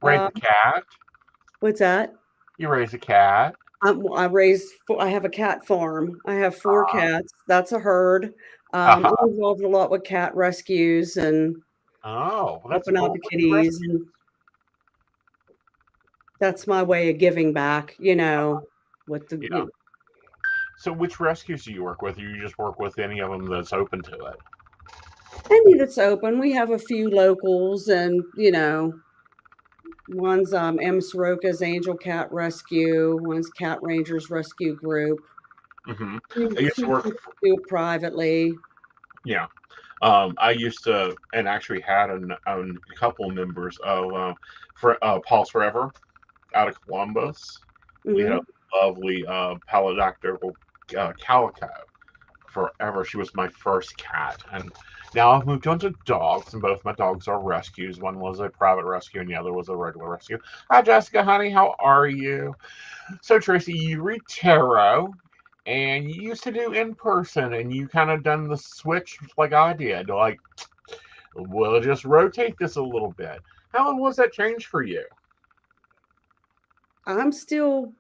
Raise Uh, a cat? what's that? You raise a cat? I have a cat farm. I have 4 cats. That's a herd. I'm Uh-huh. involved a lot with cat rescues and Oh, well, that's helping out cool. the What do you kitties, rescue? and that's my way of giving back, with the, Yeah. So which rescues do you work with? Or you just work with any of them that's open to it? any that's open. We have a few locals and, one's M. Soroka's Angel Cat Rescue, one's Cat Rangers Rescue Group. Hmm. I used to Few work, people do it privately. yeah. I used to, and actually had a couple members of for Pulse Forever out of Columbus. We had a Hmm. lovely palindactyl calico forever. She was my first cat, and now I've moved on to dogs, and both my dogs are rescues. One was a private rescue, and the other was a regular rescue. Hi, Jessica, honey, how are you? So, Tracy, you read tarot, and you used to do in person, and you kind of done the switch like I did. Like, we'll just rotate this a little bit. How was that change for you? I'm still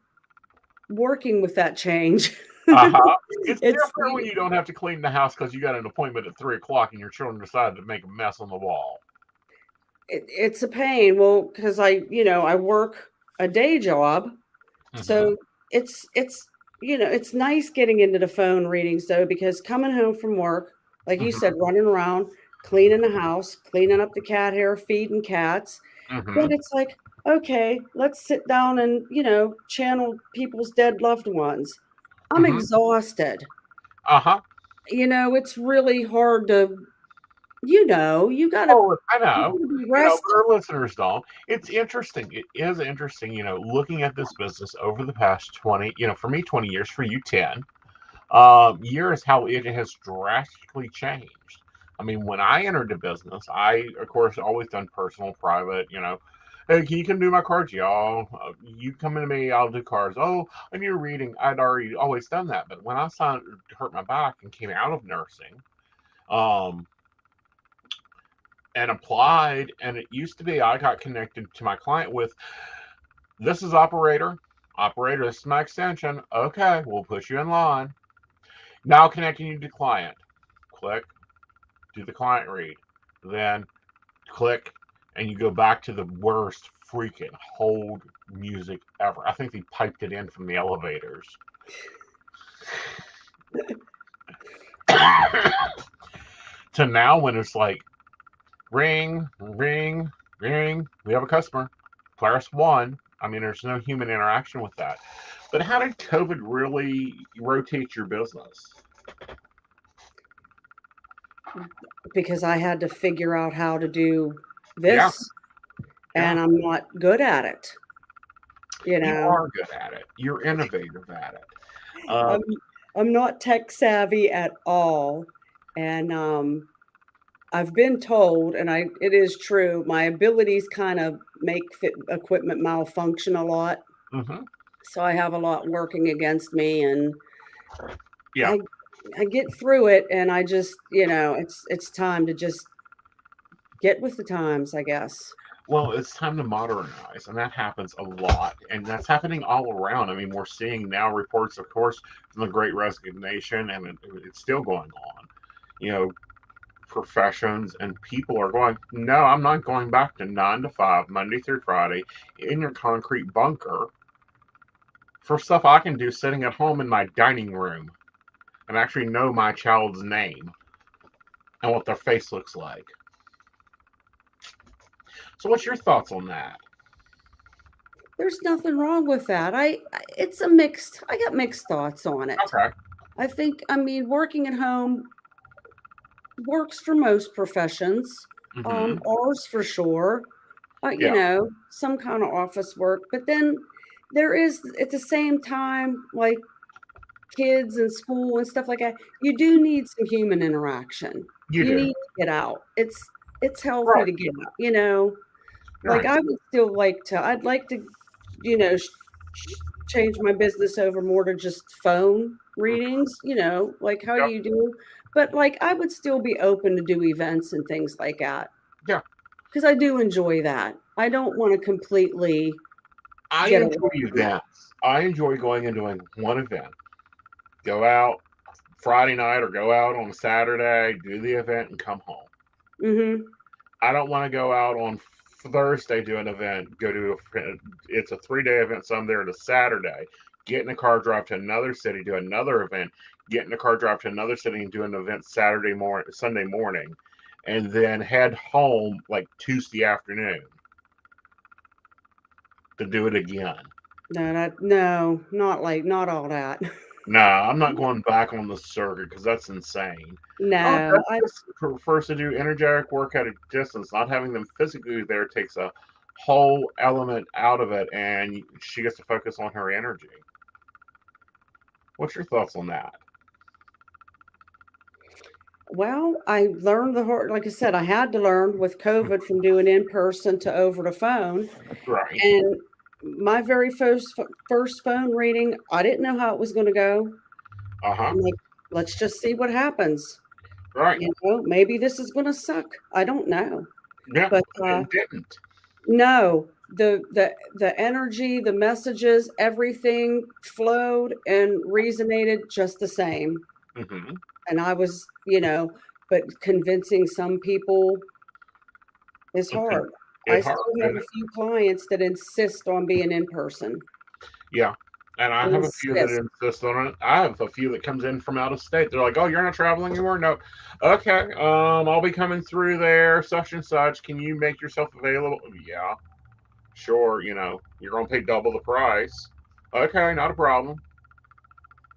working with that change. Uh huh. It's It's different when you don't have to clean the house because you got an appointment at 3 o'clock and your children decided to make a mess on the wall. it's a pain. Well, because I work a day job, Mm-hmm. so it's nice getting into the phone readings though, because coming home from work, like you said, Mm-hmm. running around, cleaning the house, cleaning up the cat hair, feeding cats. Then Mm-hmm. it's like, okay, let's sit down and, channel people's dead loved ones. I'm Mm-hmm. exhausted. Uh huh. It's really hard to, you gotta Oh, I you know. gotta be But rested. our listeners don't. It's interesting. It is interesting, looking at this business over the past 20, for me, 20 years, for you, 10 years, how it has drastically changed. I mean, when I entered the business, I, of course, always done personal, private, Hey, can you come do my cards? Y'all, you come into me, I'll do cards. Oh, I need a reading. I'd already always done that. But when I signed, hurt my back and came out of nursing, um, and applied, and it used to be I got connected to my client with this is operator, this is my extension. Okay, we'll put you in line. Now connecting you to client. Click, do the client read. Then click, and you go back to the worst freaking hold music ever. I think they piped it in from the elevators. To now when it's like ring, ring, ring. We have a customer. Claris one. I mean, there's no human interaction with that. But how did COVID really rotate your business? Because I had to figure out how to do Yeah, this, yeah. and I'm not good at it, you You know. are good at it. You're innovative at it. Uh, I'm I'm not tech savvy at all, and I've been told, and it is true, my abilities kind of make fit equipment malfunction a lot. mhm. So I have a lot working against me, and Yeah. I I get through it, and I just, it's time to just get with the times, I guess. Well, it's time to modernize, and that happens a lot, and that's happening all around. I mean, we're seeing now reports, of course, from the Great Resignation, and it's still going on. You know, professions and people are going, no, I'm not going back to 9 to 5, Monday through Friday, in your concrete bunker for stuff I can do sitting at home in my dining room and actually know my child's name and what their face looks like. So, what's your thoughts on that? There's nothing wrong with that. It's a mixed, I got mixed thoughts on it. Okay. I mean, working at home works for most professions, Mm-hmm. ours for sure. Yeah. Some kind of office work, but then there is at the same time, like kids and school and stuff like that, you do need some human interaction. You You do. need to get out. It's healthy Right. to get out. Like, Right. I would still like to I'd like to, change my business over more to just phone readings, like how Yep. you do, but, like, I would still be open to do events and things like that Yeah. because I do enjoy that. I don't want to completely I get enjoy away from it. events. I enjoy going and doing one event. Go out Friday night or go out on a Saturday, do the event, and come home. Mm-hmm. I don't want to go out on Thursday, do an event, it's a 3 day event, so I'm there to Saturday, get in a car, drive to another city, do another event, get in a car, drive to another city, and do an event Sunday morning, and then head home like Tuesday afternoon to do it again. No, not all that. No, I'm not going back on the circuit because that's insane. Oh, No, Beth just prefers to do energetic work at a distance. Not having them physically there takes a whole element out of it, and she gets to focus on her energy. What's your thoughts on that? well, I learned the hard, like I said, I had to learn with COVID from doing in person to over the phone. Right. And my very first phone reading, I didn't know how it was going to go. Uh huh. I'm like, let's just see what happens. Right. Maybe this is going to suck. I don't know. Yeah. But It didn't. no, the energy, the messages, everything flowed and resonated just the same. Mm-hmm. And I was, but convincing some people is hard. I It hard. still have a few clients that insist on being in person. Yeah. And I have a few that Insist. insist on it. I have a few that comes in from out of state. They're like, "Oh, you're not traveling anymore?" No. Okay. I'll be coming through there, such and such. Can you make yourself available? Yeah. Sure. You're gonna pay double the price. Okay, not a problem.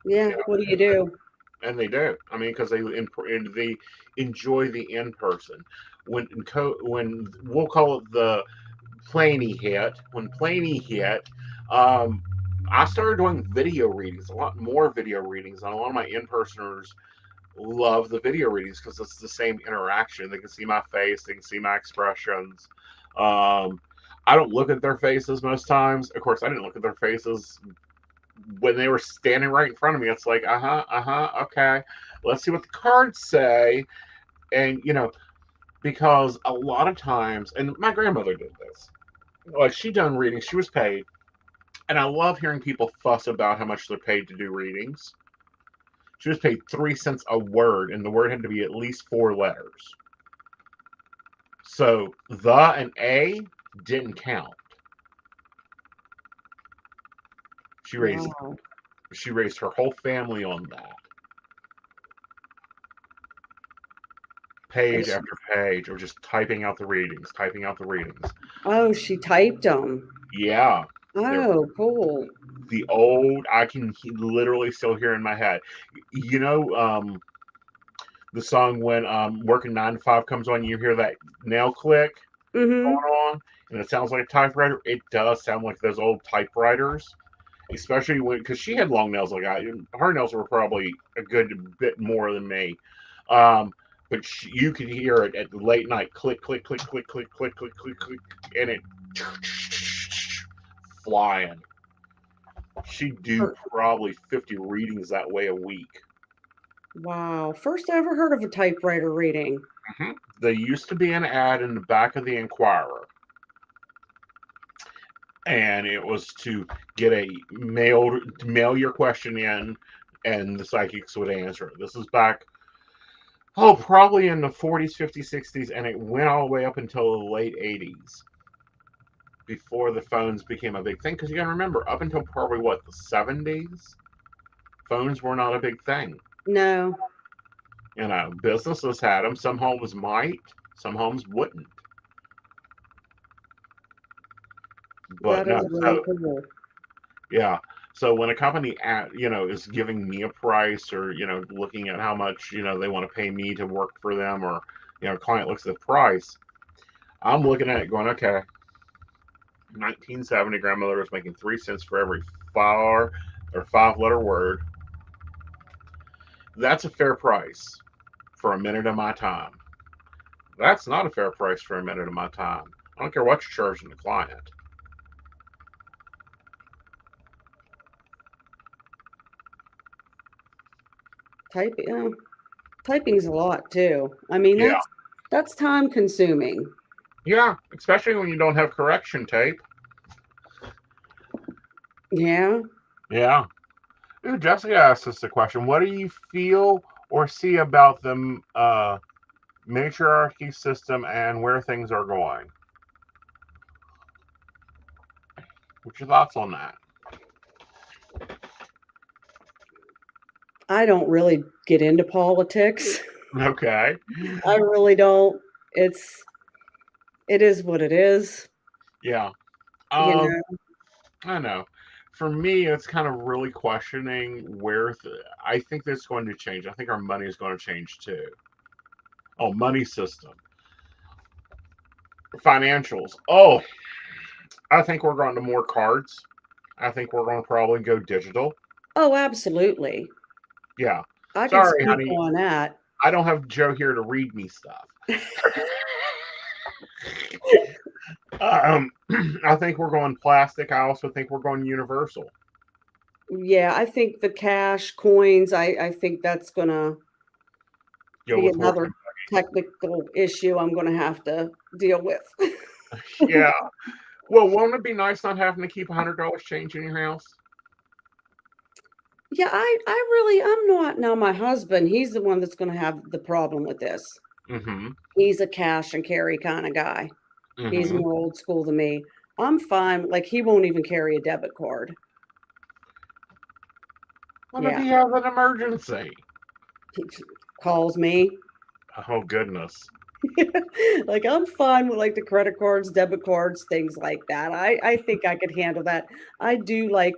Yeah, Yeah, what do you do? and they do. I mean, because they enjoy the in person. When we'll call it the Planey hit. When Planey hit, um, I started doing video readings, a lot more video readings, and a lot of my in personers love the video readings because it's the same interaction. They can see my face, they can see my expressions. Um, I don't look at their faces most times. Of course, I didn't look at their faces when they were standing right in front of me. It's like, okay, let's see what the cards say. And, because a lot of times, and my grandmother did this, like she done readings, she was paid. And I love hearing people fuss about how much they're paid to do readings. She was paid 3 cents a word, and the word had to be at least 4 letters. So the and a didn't count. She raised Wow. she raised her whole family on that. And Page she, after page, or just typing out the readings, typing out the readings. oh, she typed them. Yeah, they're Oh, cool. the old. I can literally still hear in my head. You know, the song when "Working 9 to 5" comes on, you hear that nail click going Mm-hmm. on, and it sounds like a typewriter. It does sound like those old typewriters, especially when because she had long nails like I. Her nails were probably a good bit more than me. Um, but you could hear it at the late night click, click, click, click, click, click, click, click, click, and it flying. She'd do probably 50 readings that way a week. Wow. First I ever heard of a typewriter reading. Mm-hmm. There used to be an ad in the back of the Enquirer, and it was to get a mail your question in, and the psychics would answer it. This is back, probably in the 40s, 50s, 60s, and it went all the way up until the late 80s before the phones became a big thing. Because you got to remember, up until probably what the 70s, phones were not a big thing. No. Businesses had them. Some homes might, some homes wouldn't. But That is no, really so cool. yeah. So when a company is giving me a price, or looking at how much they want to pay me to work for them, or client looks at the price, I'm looking at it going, okay, 1970 grandmother was making 3 cents for every 5 letter word. That's a fair price for a minute of my time. That's not a fair price for a minute of my time. I don't care what you're charging the client. Typing, typing's a lot too. I mean, Yeah. that's time consuming. Yeah, especially when you don't have correction tape. Yeah. Yeah. Ooh, Jessica asked us a question. What do you feel or see about the matriarchy system and where things are going? What's your thoughts on that? I don't really get into politics. Okay. I really don't. It is what it is, Yeah. you Um, know. I know. For me, it's kind of really questioning where I think that's going to change. I think our money is going to change too. Oh, money system, financials. Oh, I think we're going to more cards. I think we're going to probably go digital. Oh, absolutely. Yeah. I could Sorry, speak honey. on that. I don't have Joe here to read me stuff. Um, I think we're going plastic. I also think we're going universal. Yeah, I think the cash coins, I think that's gonna Go be with horse another and buggies. technical issue I'm gonna have to deal with. Yeah. Well, won't it be nice not having to keep $100 change in your house? Yeah, I really I'm not now my husband, he's the one that's gonna have the problem with this. Mm-hmm. He's a cash and carry kinda guy. He's Mm-hmm. more old school than me. I'm fine, like, he won't even carry a debit card. What if Yeah, you have an emergency? he calls me. Oh goodness. Like, I'm fine with, like, the credit cards, debit cards, things like that. I think I could handle that. I do, like,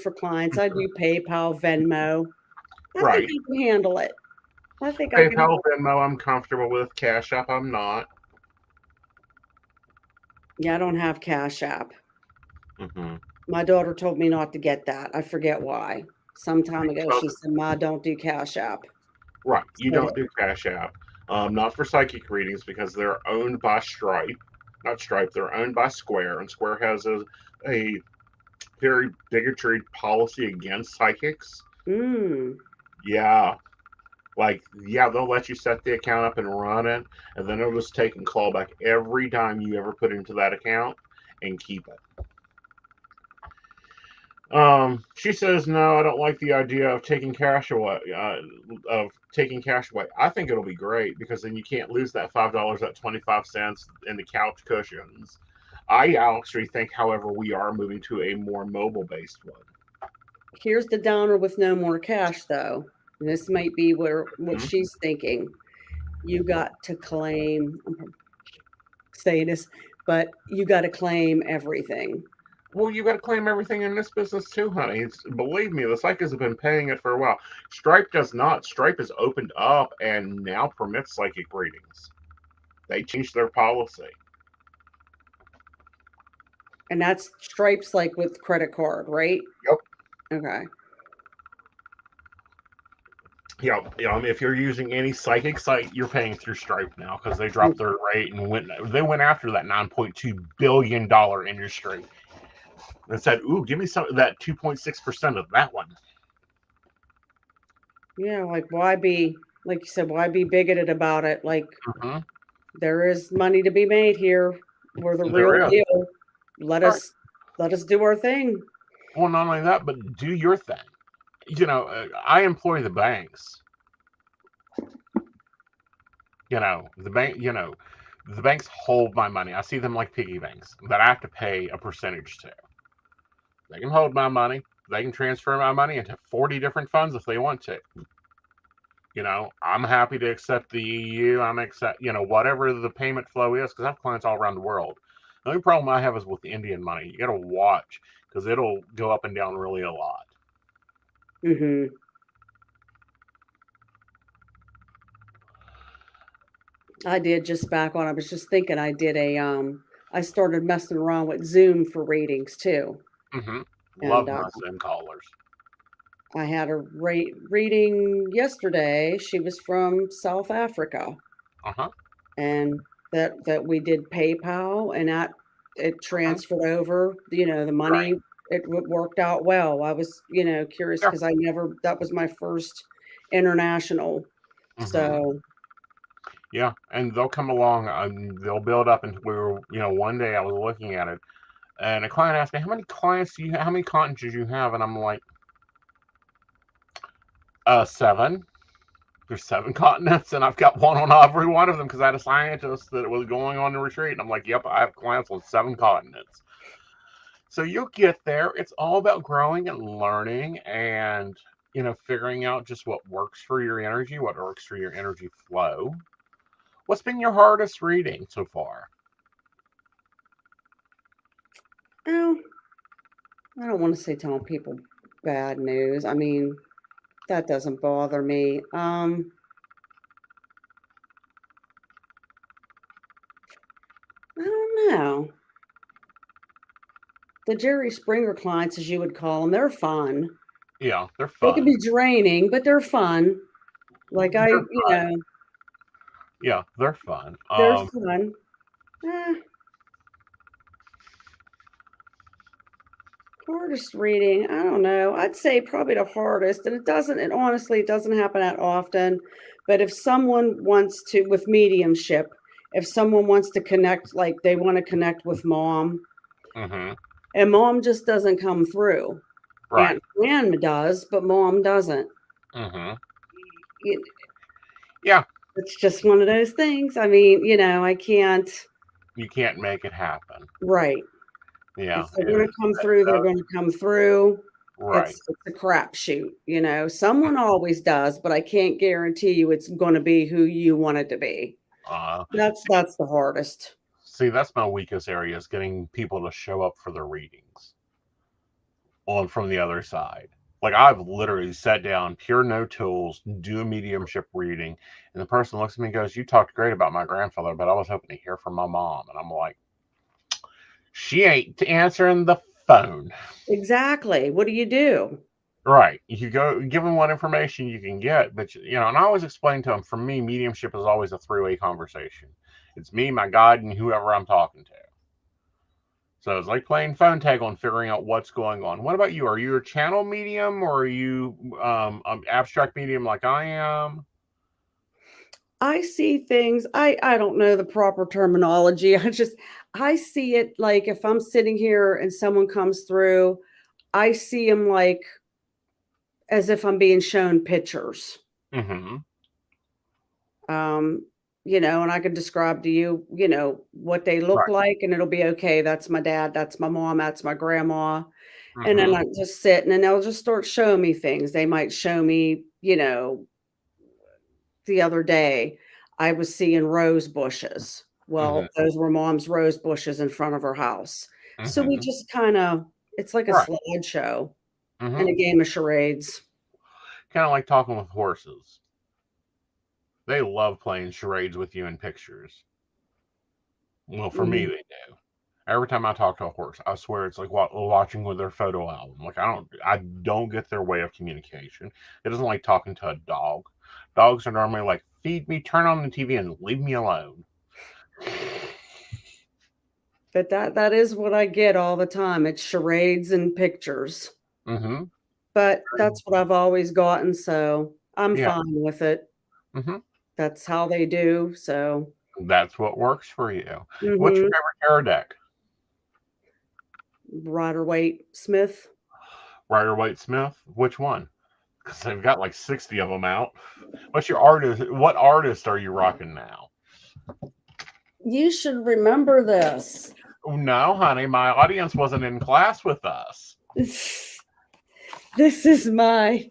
for clients, I do PayPal, Venmo. I think Right. I can handle it. I think I can PayPal, handle it. Venmo, I'm comfortable with. Cash App, I'm not. Yeah, I don't have Cash App. Mm-hmm. My daughter told me not to get that. I forget why. Some time ago, Well, she said, "Ma, don't do Cash App." right. You Said don't it. do Cash App. Not for psychic readings because they're owned by Stripe. Not Stripe. They're owned by Square, and Square has a very bigotry policy against psychics. Mm. Yeah. Like, yeah, they'll let you set the account up and run it, and then it'll just take and claw back every dime you ever put into that account and keep it. She says, no, I don't like the idea of taking cash away. I think it'll be great because then you can't lose that $5, that 25 cents in the couch cushions. I actually think, however, we are moving to a more mobile based one. Here's the downer with no more cash, though. And this might be where what Mhm. she's thinking. You got to claim. I'm saying this, but you got to claim everything. Well, you got to claim everything in this business too, honey. Believe me, the psychics have been paying it for a while. Stripe does not. Stripe has opened up and now permits psychic readings. They changed their policy. And that's stripes like with credit card, right? Yep. Okay. Yeah. If you're using any psychic site, you're paying through Stripe now because they Mm. dropped their rate and They went after that $9.2 billion industry and said, "Ooh, give me some of that 2.6% of that one." Yeah, like why be like you said, why be bigoted about it? Like Mm-hmm. there is money to be made here. We're the real There is. deal. Let All right. us let us do our thing. Well, not only that, but do your thing. I employ the banks. The bank. The banks hold my money. I see them like piggy banks that I have to pay a percentage to. They can hold my money. They can transfer my money into 40 different funds if they want to. I'm happy to accept the EU. I'm accept, whatever the payment flow is, because I have clients all around the world. The only problem I have is with the Indian money. You got to watch because it'll go up and down really a lot. Mhm. I did just back on. I was just thinking I started messing around with Zoom for readings too. Mm-hmm. And Love my Zen callers. I had a reading yesterday. She was from South Africa, Uh huh. and that we did PayPal, and that it Uh-huh. transferred over. The Right. money. It worked out well. I was curious Yeah. because I never that was my first international. Mm-hmm. So Yeah, and they'll come along and they'll build up. And we were, one day I was looking at it, and a client asked me, "How many clients do you have? How many continents do you have?" And I'm like, 7. There's 7 continents, and I've got one on every one of them because I had a scientist that was going on the retreat. And I'm like, "Yep, I have clients on 7 continents." So you'll get there. It's all about growing and learning and, figuring out just what works for your energy, what works for your energy flow. What's been your hardest reading so far? Oh, I don't want to say telling people bad news. I mean, that doesn't bother me. I don't know. The Jerry Springer clients, as you would call them, they're fun. Yeah, they're They can fun. be draining, but they're fun. Like They're fun. Yeah, they're fun. they're fun. Eh, hardest reading, I don't know. I'd say probably the hardest, and it honestly, it doesn't happen that often. But if someone wants to, with mediumship, if someone wants to connect, like they want to connect with mom, Mm-hmm. and mom just doesn't come through. Right. Aunt Fran does, but mom doesn't. Mm-hmm. It, Yeah, it's just one of those things. I mean, I can't. you can't make it happen. Right. If Yeah, they're and gonna come through, they're gonna come through. right. It's a crapshoot. Someone always does, but I can't guarantee you it's gonna be who you want it to be. Uh, That's the hardest. see, that's my weakest area is getting people to show up for their readings on from the other side. Like I've literally sat down, pure no tools, do a mediumship reading, and the person looks at me and goes, "You talked great about my grandfather, but I was hoping to hear from my mom." And I'm like, "She ain't answering the phone." Exactly. What do you do? Right. You go give them what information you can get, but and I always explain to them, for me, mediumship is always a three-way conversation. It's me, my God, and whoever I'm talking to. So it's like playing phone tag on figuring out what's going on. What about you? Are you a channel medium or are you an abstract medium like I am? I see things. I don't know the proper terminology. I see it like if I'm sitting here and someone comes through, I see them like as if I'm being shown pictures. Mm-hmm. Um, and I can describe to you, what they look Right. like, and it'll be okay. That's my dad, that's my mom, that's my grandma. And then Mm-hmm. I just sit and then they'll just start showing me things. They might show me, the other day I was seeing rose bushes. Mm-hmm. Well, those were mom's rose bushes in front of her house. So we Mm-hmm. just kind of, it's like a Right. slideshow and Mm-hmm. a game of charades. Kind of like talking with horses. They love playing charades with you in pictures. Well, for me, Mhm. they do. Every time I talk to a horse, I swear it's like watching with their photo album. Like I don't get their way of communication. It isn't like talking to a dog. Dogs are normally like, feed me, turn on the TV, and leave me alone. But that is what I get all the time. It's charades and pictures. Mm-hmm. But that's what I've always gotten, so I'm Yeah. fine with it. Mm-hmm. That's how they do, so That's what works for you. What's your mhm. favorite tarot deck? Rider-Waite-Smith. Rider Waite Smith. Which one? Because they've got like 60 of them out. What's your artist? What artist are you rocking now? You should remember this. Oh, no, honey, my audience wasn't in class with us. This is my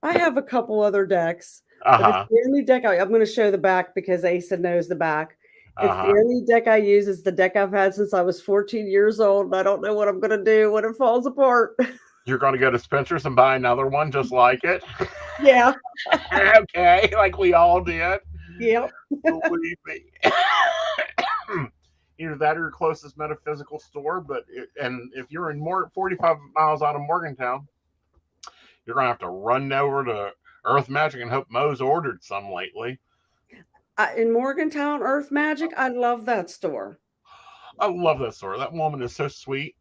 I have a couple other decks, Uh but it's huh. the only deck I'm gonna show the back because Aeson knows the back. Uh It's the huh. only deck I use. It's the deck I've had since I was 14 years old, and I don't know what I'm gonna do when it falls apart. You're going to go to Spencer's and buy another one just like it? Yeah. Okay, like we all did. Yep. Believe me. Either that or your closest metaphysical store, and if you're in more 45 miles out of Morgantown, you're going to have to run over to Earth Magic and hope Mo's ordered some lately. In Morgantown, Earth Magic, I love that store. I love that store. That woman is so sweet.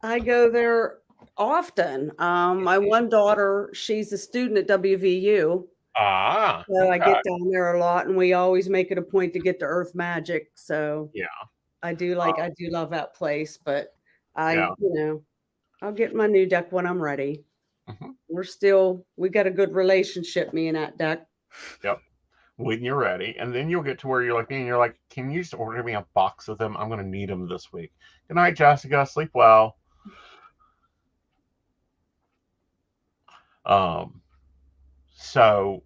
I go there often. My one daughter, she's a student at WVU, Ah, So I okay. get down there a lot, and we always make it a point to get to Earth Magic. So Yeah. I do love that place, but Yeah. I'll get my new deck when I'm ready. Hmm. We got a good relationship, me and that deck. Yep. When you're ready, and then you'll get to where you're like me, and you're like, "Can you just order me a box of them? I'm going to need them this week." Good night, Jessica. Sleep well. Um. So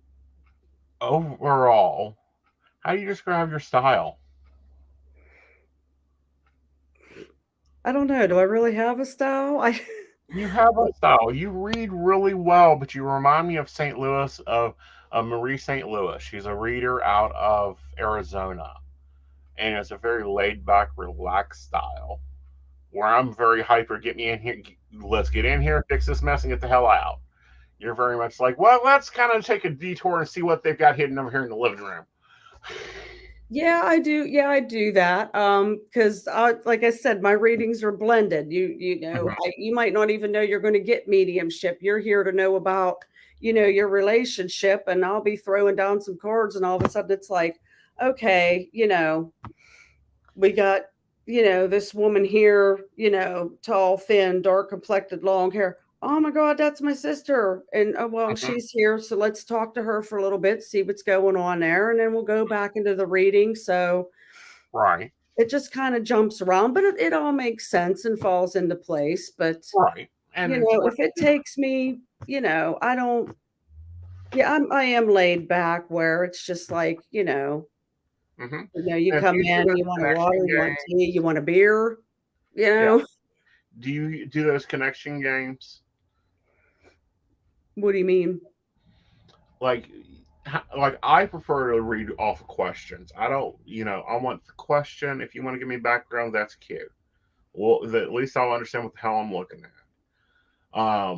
overall, how do you describe your style? I don't know. Do I really have a style? I You have a style. You read really well, but you remind me of St. Louis of Marie St. Louis. She's a reader out of Arizona, and it's a very laid back, relaxed style. Where I'm very hyper. Get me in here. Let's get in here, fix this mess, and get the hell out. You're very much like, well, let's kind of take a detour and see what they've got hidden over here in the living room. Yeah, I do. Yeah, I do that. Because like I said, my readings are blended. You might not even know you're going to get mediumship. You're here to know about, your relationship, and I'll be throwing down some cards, and all of a sudden it's like, okay, we got, this woman here, tall, thin, dark complected, long hair. Oh my God, that's my sister. And oh, well, Mhm. she's here. So let's talk to her for a little bit, see what's going on there. And then we'll go back into the reading. So Right, it just kind of jumps around, but it all makes sense and falls into place. But, right, and it's if it takes me, I don't, yeah, I am laid back where it's just like, mm-hmm. you If come you do in, those you want a water, connection you want games, tea, you want a beer, you yeah. know. Do you do those connection games? What do you mean? Like, like I prefer to read off of questions. I don't, I want the question. If you want to give me background, that's cute. Well, at least I'll understand what the hell I'm looking at.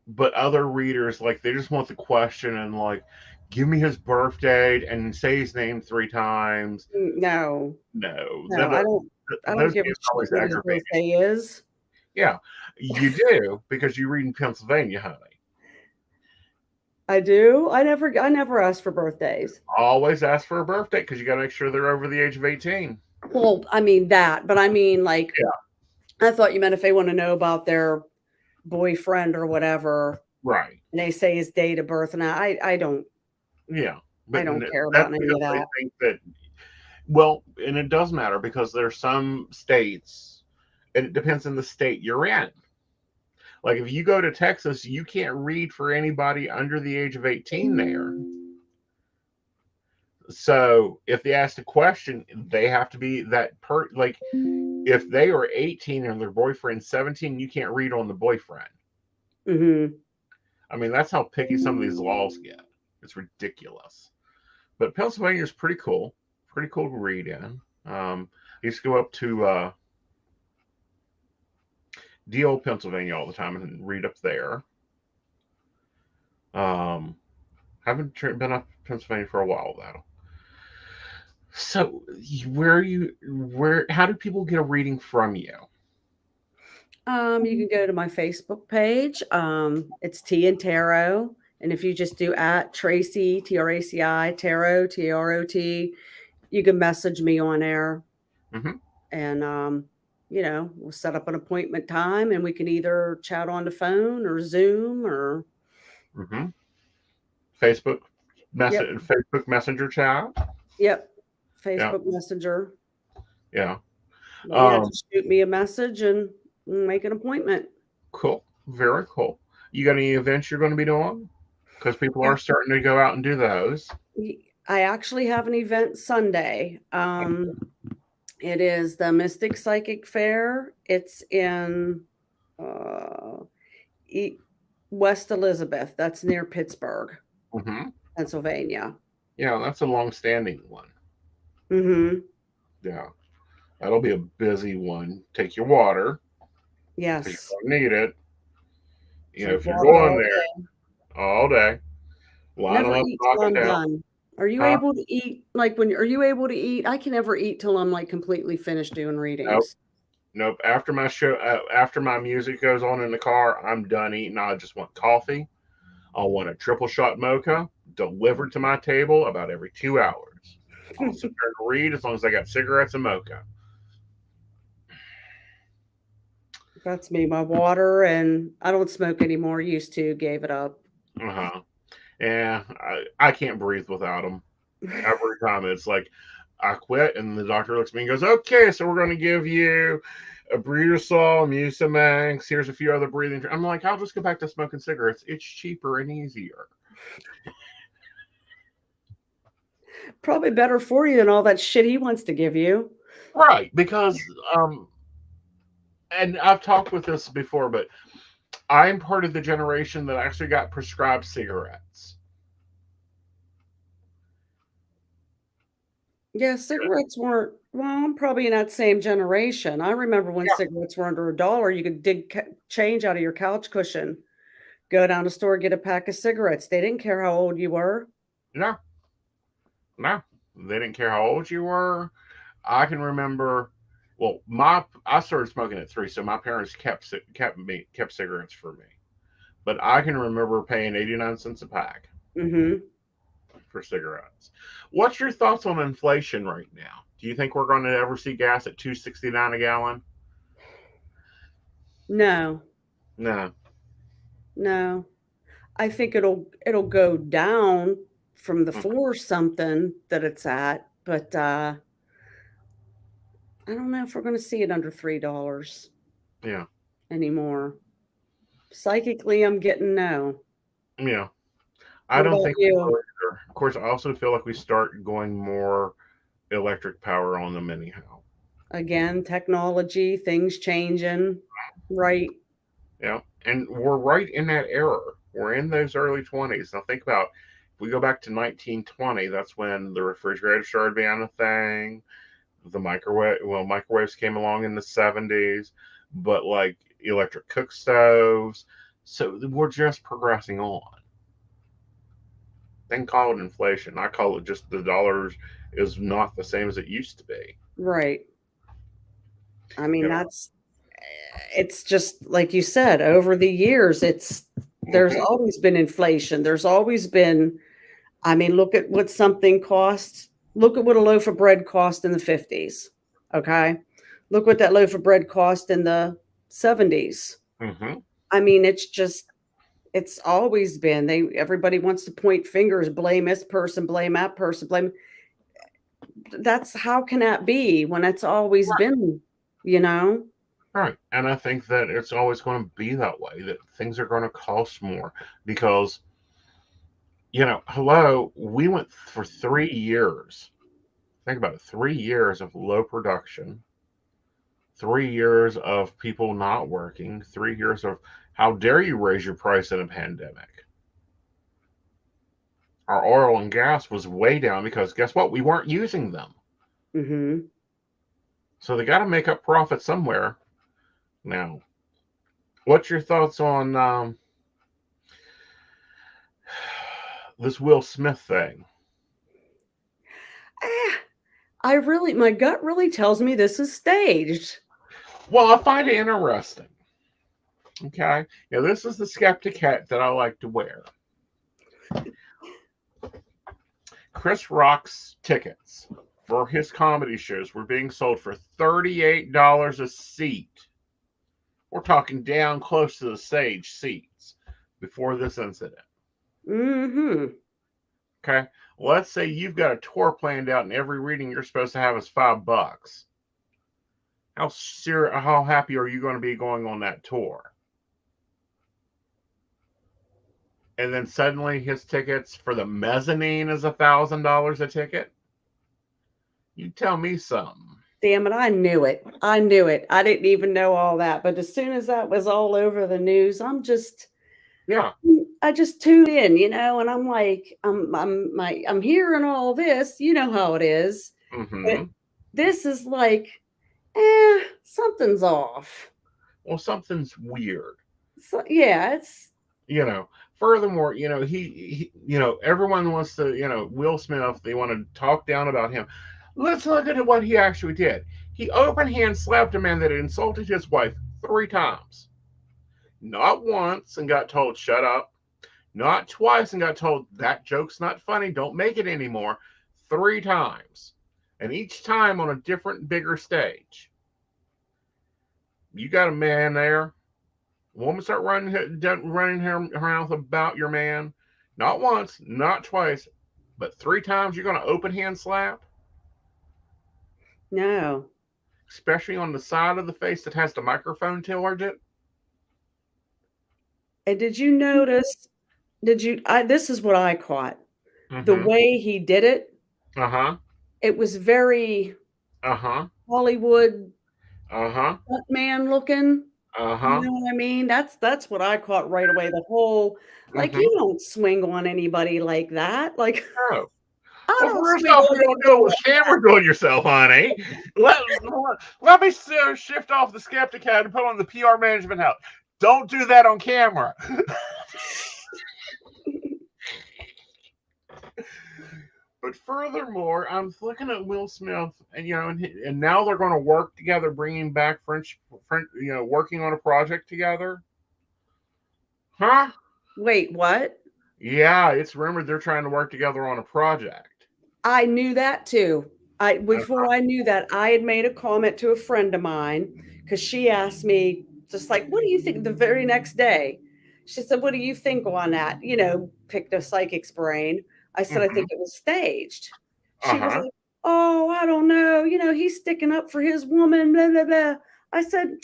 But other readers, like, they just want the question and like, give me his birth date and say his name 3 times. No, No, no, I don't those give a games shit always when your aggravate me. birthday is. Yeah, you do because you read in Pennsylvania, honey. I do. I never ask for birthdays. Always ask for a birthday because you got to make sure they're over the age of 18. Well, I mean that, but I mean like Yeah, I thought you meant if they want to know about their boyfriend or whatever, right. and they say his date of birth, and Yeah, I but don't care that's about any because of they that. think that, well, and it does matter because there's some states, and it depends on the state you're in. Like if you go to Texas, you can't read for anybody under the age of 18 there. So if they ask a question, they have to be like if they are 18 and their boyfriend's 17, you can't read on the boyfriend. Hmm. I mean, that's how picky some of these laws get. It's ridiculous. But Pennsylvania's pretty cool. Pretty cool to read in. I used to go up to DO Pennsylvania all the time and read up there. Um, haven't been up to Pennsylvania for a while though. So how do people get a reading from you? You can go to my Facebook page. It's T and Tarot. And if you just do at Tracy, Traci, Tarot, Tarot, you can message me on there. Hmm. And, we'll set up an appointment time and we can either chat on the phone or Zoom or, Hmm. Facebook yep, Facebook Messenger chat. yep, Yeah, Facebook Messenger. yeah. But yeah, Um, just shoot me a message and make an appointment. cool. Very cool. You got any events you're going to be doing? Because people Yeah. are starting to go out and do those. I actually have an event Sunday. It is the Mystic Psychic Fair. It's in uh, E- West Elizabeth. That's near Pittsburgh, Hmm. Pennsylvania. Yeah, that's a long-standing one. Hmm. Yeah, that'll be a busy one. Take your water because Yes. you're going to need it. Drink If you're water going all there day. all day, line them Never up, eat knock till them I'm down. done. Are you Huh? able to eat are you able to eat? I can never eat till I'm like completely finished doing Nope, readings. nope. After my show, after my music goes on in the car, I'm done eating. I just want coffee. I want a triple shot mocha. delivered to my table about every 2 hours. I'll sit there and read as long as I got cigarettes and mocha. That's me. My water, and I don't smoke anymore. Used to, gave it up. Uh huh. Yeah, I can't breathe without them. Every time it's like I quit, and the doctor looks at me and goes, "Okay, so we're going to give you a Butyrosol, Mucimax. Here's a few other breathing." I'm like, "I'll just go back to smoking cigarettes. It's cheaper and easier." Probably better for you than all that shit he wants to give you. Right, because and I've talked with this before, but I'm part of the generation that actually got prescribed cigarettes. Yeah, cigarettes weren't. Well, I'm probably in that same generation. I remember when Yeah, cigarettes were under $1, you could dig change out of your couch cushion, go down the store, get a pack of cigarettes. They didn't care how old you were. no, no, they didn't care how old you were. I can remember. Well, my I started smoking at 3, so my parents kept cigarettes for me. But I can remember paying 89 cents a pack Hmm. for cigarettes. What's your thoughts on inflation right now? Do you think we're going to ever see gas at 2.69 a gallon? No, No. no. I think it'll go down from the Mm, 4 something that it's at, but I don't know if we're going to see it under $3 yeah. anymore. Psychically, I'm getting no. Yeah. I What don't about think we you? will either. Of course, I also feel like we start going more electric power on them anyhow. Again, technology, things changing, right? Yeah. And we're right in that era. We're in those early 20s. Now, think about if we go back to 1920, that's when the refrigerator started being a thing. The microwave, well, microwaves came along in the 70s, but like electric cook stoves. So we're just progressing on. Then call it inflation. I call it just the dollars is not the same as it used to be. Right. I mean, You know. that's it's just like you said, over the years, there's Hmm. always been inflation. There's always been, I mean, look at what something costs. Look at what a loaf of bread cost in the 50s. Okay. Look what that loaf of bread cost in the 70s. Hmm. I mean, it's always been everybody wants to point fingers, blame this person, blame that person, blame. That's how can that be when it's always been, you know? Right. And I think that it's always going to be that way, that things are going to cost more because, hello, we went for 3 years. Think about it, 3 years of low production, 3 years of people not working, 3 years of how dare you raise your price in a pandemic. Our oil and gas was way down because guess what? We weren't using them. Mhm. So they got to make up profit somewhere. Now, what's your thoughts on this Will Smith thing? Ah, my gut really tells me this is staged. Well, I find it interesting. Okay. This is the skeptic hat that I like to wear. Chris Rock's tickets for his comedy shows were being sold for $38 a seat. We're talking down close to the stage seats before this incident. Mhm. Okay. Let's say you've got a tour planned out and every reading you're supposed to have is $5. How happy are you going to be going on that tour? And then suddenly his tickets for the mezzanine is $1,000 a ticket. You tell me something. Damn it, I knew it. I knew it. I didn't even know all that, but as soon as that was all over the news, Yeah. I just tuned in, and I'm like, I'm hearing all this, you know how it is. But Mm-hmm. this is like, something's off. Well, something's weird. So yeah, it's You know. Furthermore, everyone wants to, Will Smith. They want to talk down about him. Let's look at what he actually did. He open hand slapped a man that had insulted his wife 3 times. Not once and got told shut up. not twice, and got told that joke's not funny, don't make it anymore, 3 times. And each time on a different, bigger stage. You got a man there. Woman start running her mouth about your man. Not once, not twice, but 3 times you're going to open hand slap? No. Especially on the side of the face that has the microphone toward it. And did you notice, this is what I caught. The Mm-hmm. way he did it, Uh-huh. it was very Uh-huh. Hollywood Uh-huh. man looking. You Uh-huh. know what I mean? That's what I caught right away. The whole, like, Mm-hmm. you don't swing on anybody like that. Like, Oh. I Well, don't first swing off, on you don't know people what like that. camera on yourself, honey. Let, let me shift off the skeptic hat and put on the PR management hat. Don't do that on camera. But furthermore, I'm looking at Will Smith, and and now they're going to work together, bringing back French, working on a project together. Huh? Wait, what? Yeah, it's rumored they're trying to work together on a project. I knew that too. Before Uh-huh. I knew that, I had made a comment to a friend of mine because she asked me, just like, what do you think the very next day? She said, what do you think on that? Picked a psychic's brain. I said, I Mm-hmm. think it was staged. She was Uh-huh. like, oh, I don't know. He's sticking up for his woman, blah, blah, blah. I said,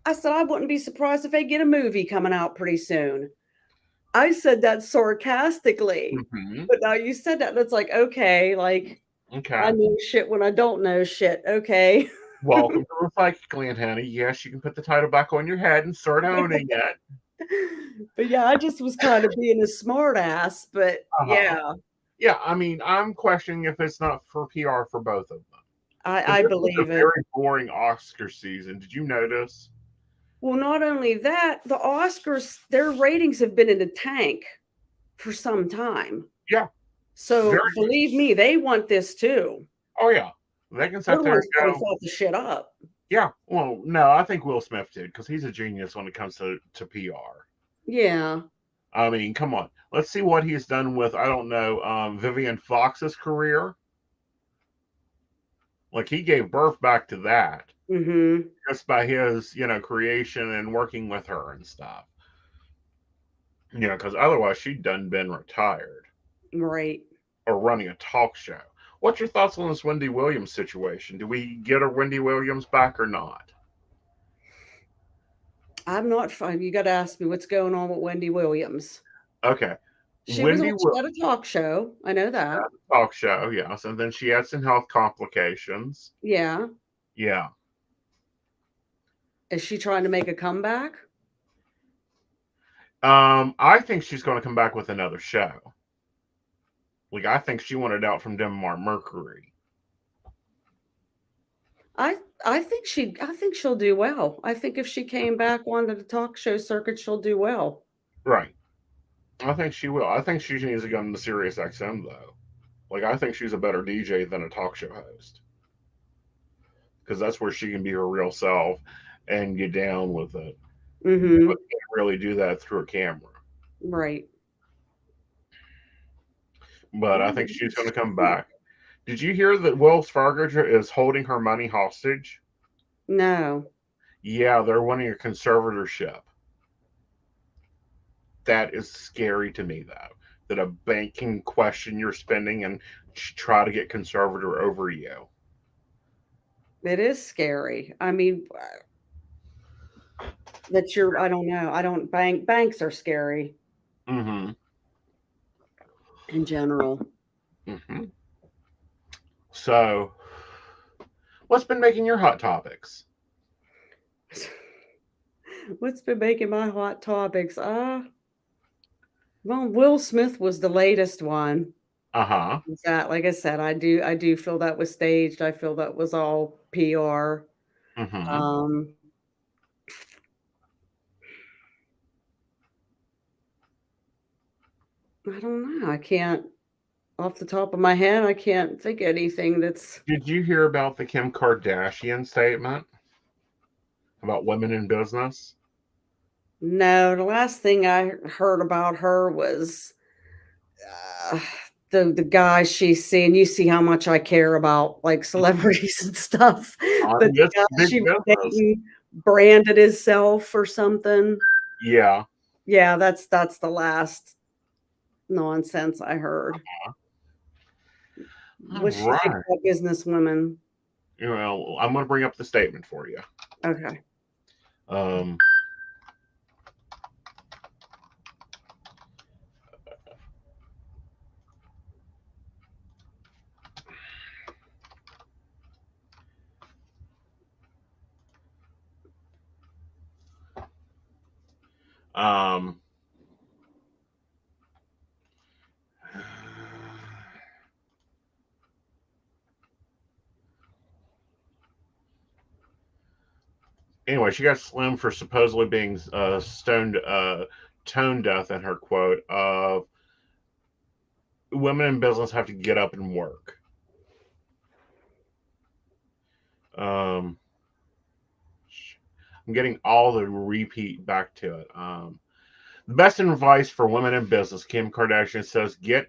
I wouldn't be surprised if they get a movie coming out pretty soon. I said that sarcastically, Mm-hmm. but now you said that, that's like, okay, like, I Okay. know shit when I don't know shit, okay. Welcome to the Psychic Land, honey. Yes, you can put the title back on your head and start owning it. But yeah, I just was kind of being a smart ass, but Uh-huh. yeah, Yeah, I mean, I'm questioning if it's not for PR for both of them. Because I this was a believe it. very boring Oscar season. Did you notice? Well, not only that, the Oscars, their ratings have been in the tank for some time. Yeah, very. So believe me, they want this too. Oh, yeah. They can They're sit the there ones and putting go, fuck the shit up. yeah. Well, no, I think Will Smith did because he's a genius when it comes to PR. Yeah. I mean, come on. Let's see what he's done with, I don't know, Vivian Fox's career. Like, he gave birth back to that Mm-hmm. just by his, creation and working with her and stuff. Because otherwise she'd done been retired Right. or running a talk show. What's your thoughts on this Wendy Williams situation? Do we get our Wendy Williams back or not? I'm not fine. You got to ask me what's going on with Wendy Williams. Okay. She was on, Wendy she Williams had a talk show. I know that. talk show, yes, and then she had some health complications. Yeah. Yeah. Is she trying to make a comeback? I think she's going to come back with another show. Like, I think she wanted out from Denmark Mercury. I think she'll do well. I think if she came back onto the talk show circuit, she'll do well. Right. I think she will. I think she needs to go into Sirius XM though. Like, I think she's a better DJ than a talk show host because that's where she can be her real self and get down with it. But Mm-hmm. can't really do that through a camera. Right. But I Yeah. think she's going to come back. Did you hear that Wells Fargo is holding her money hostage? No. Yeah, they're wanting a conservatorship. That is scary to me, though. That a bank can question your spending and try to get conservator over you. It is scary. I mean, I don't know. I don't banks are scary Mm-hmm. in general. Mm-hmm. So, what's been making your hot topics? What's been making my hot topics? Well, Will Smith was the latest one. Uh-huh. That, like I said, I do feel that was staged. I feel that was all PR. Mm-hmm. Um, I don't know. I can't, off the top of my head, I can't think of anything that's. Did you hear about the Kim Kardashian statement about women in business? No, the last thing I heard about her was uh, the guy she's seeing. You see how much I care about like celebrities and stuff. But the This guy big she was business. dating branded himself or something. Yeah. Yeah, that's the last nonsense I heard. All What she think right. about businesswomen? I'm going to bring up the statement for you. Okay. Um, um, anyway, she got slammed for supposedly being tone deaf in her quote of women in business have to get up and work. Um, I'm getting all the repeat back to it. The best advice for women in business, Kim Kardashian says, get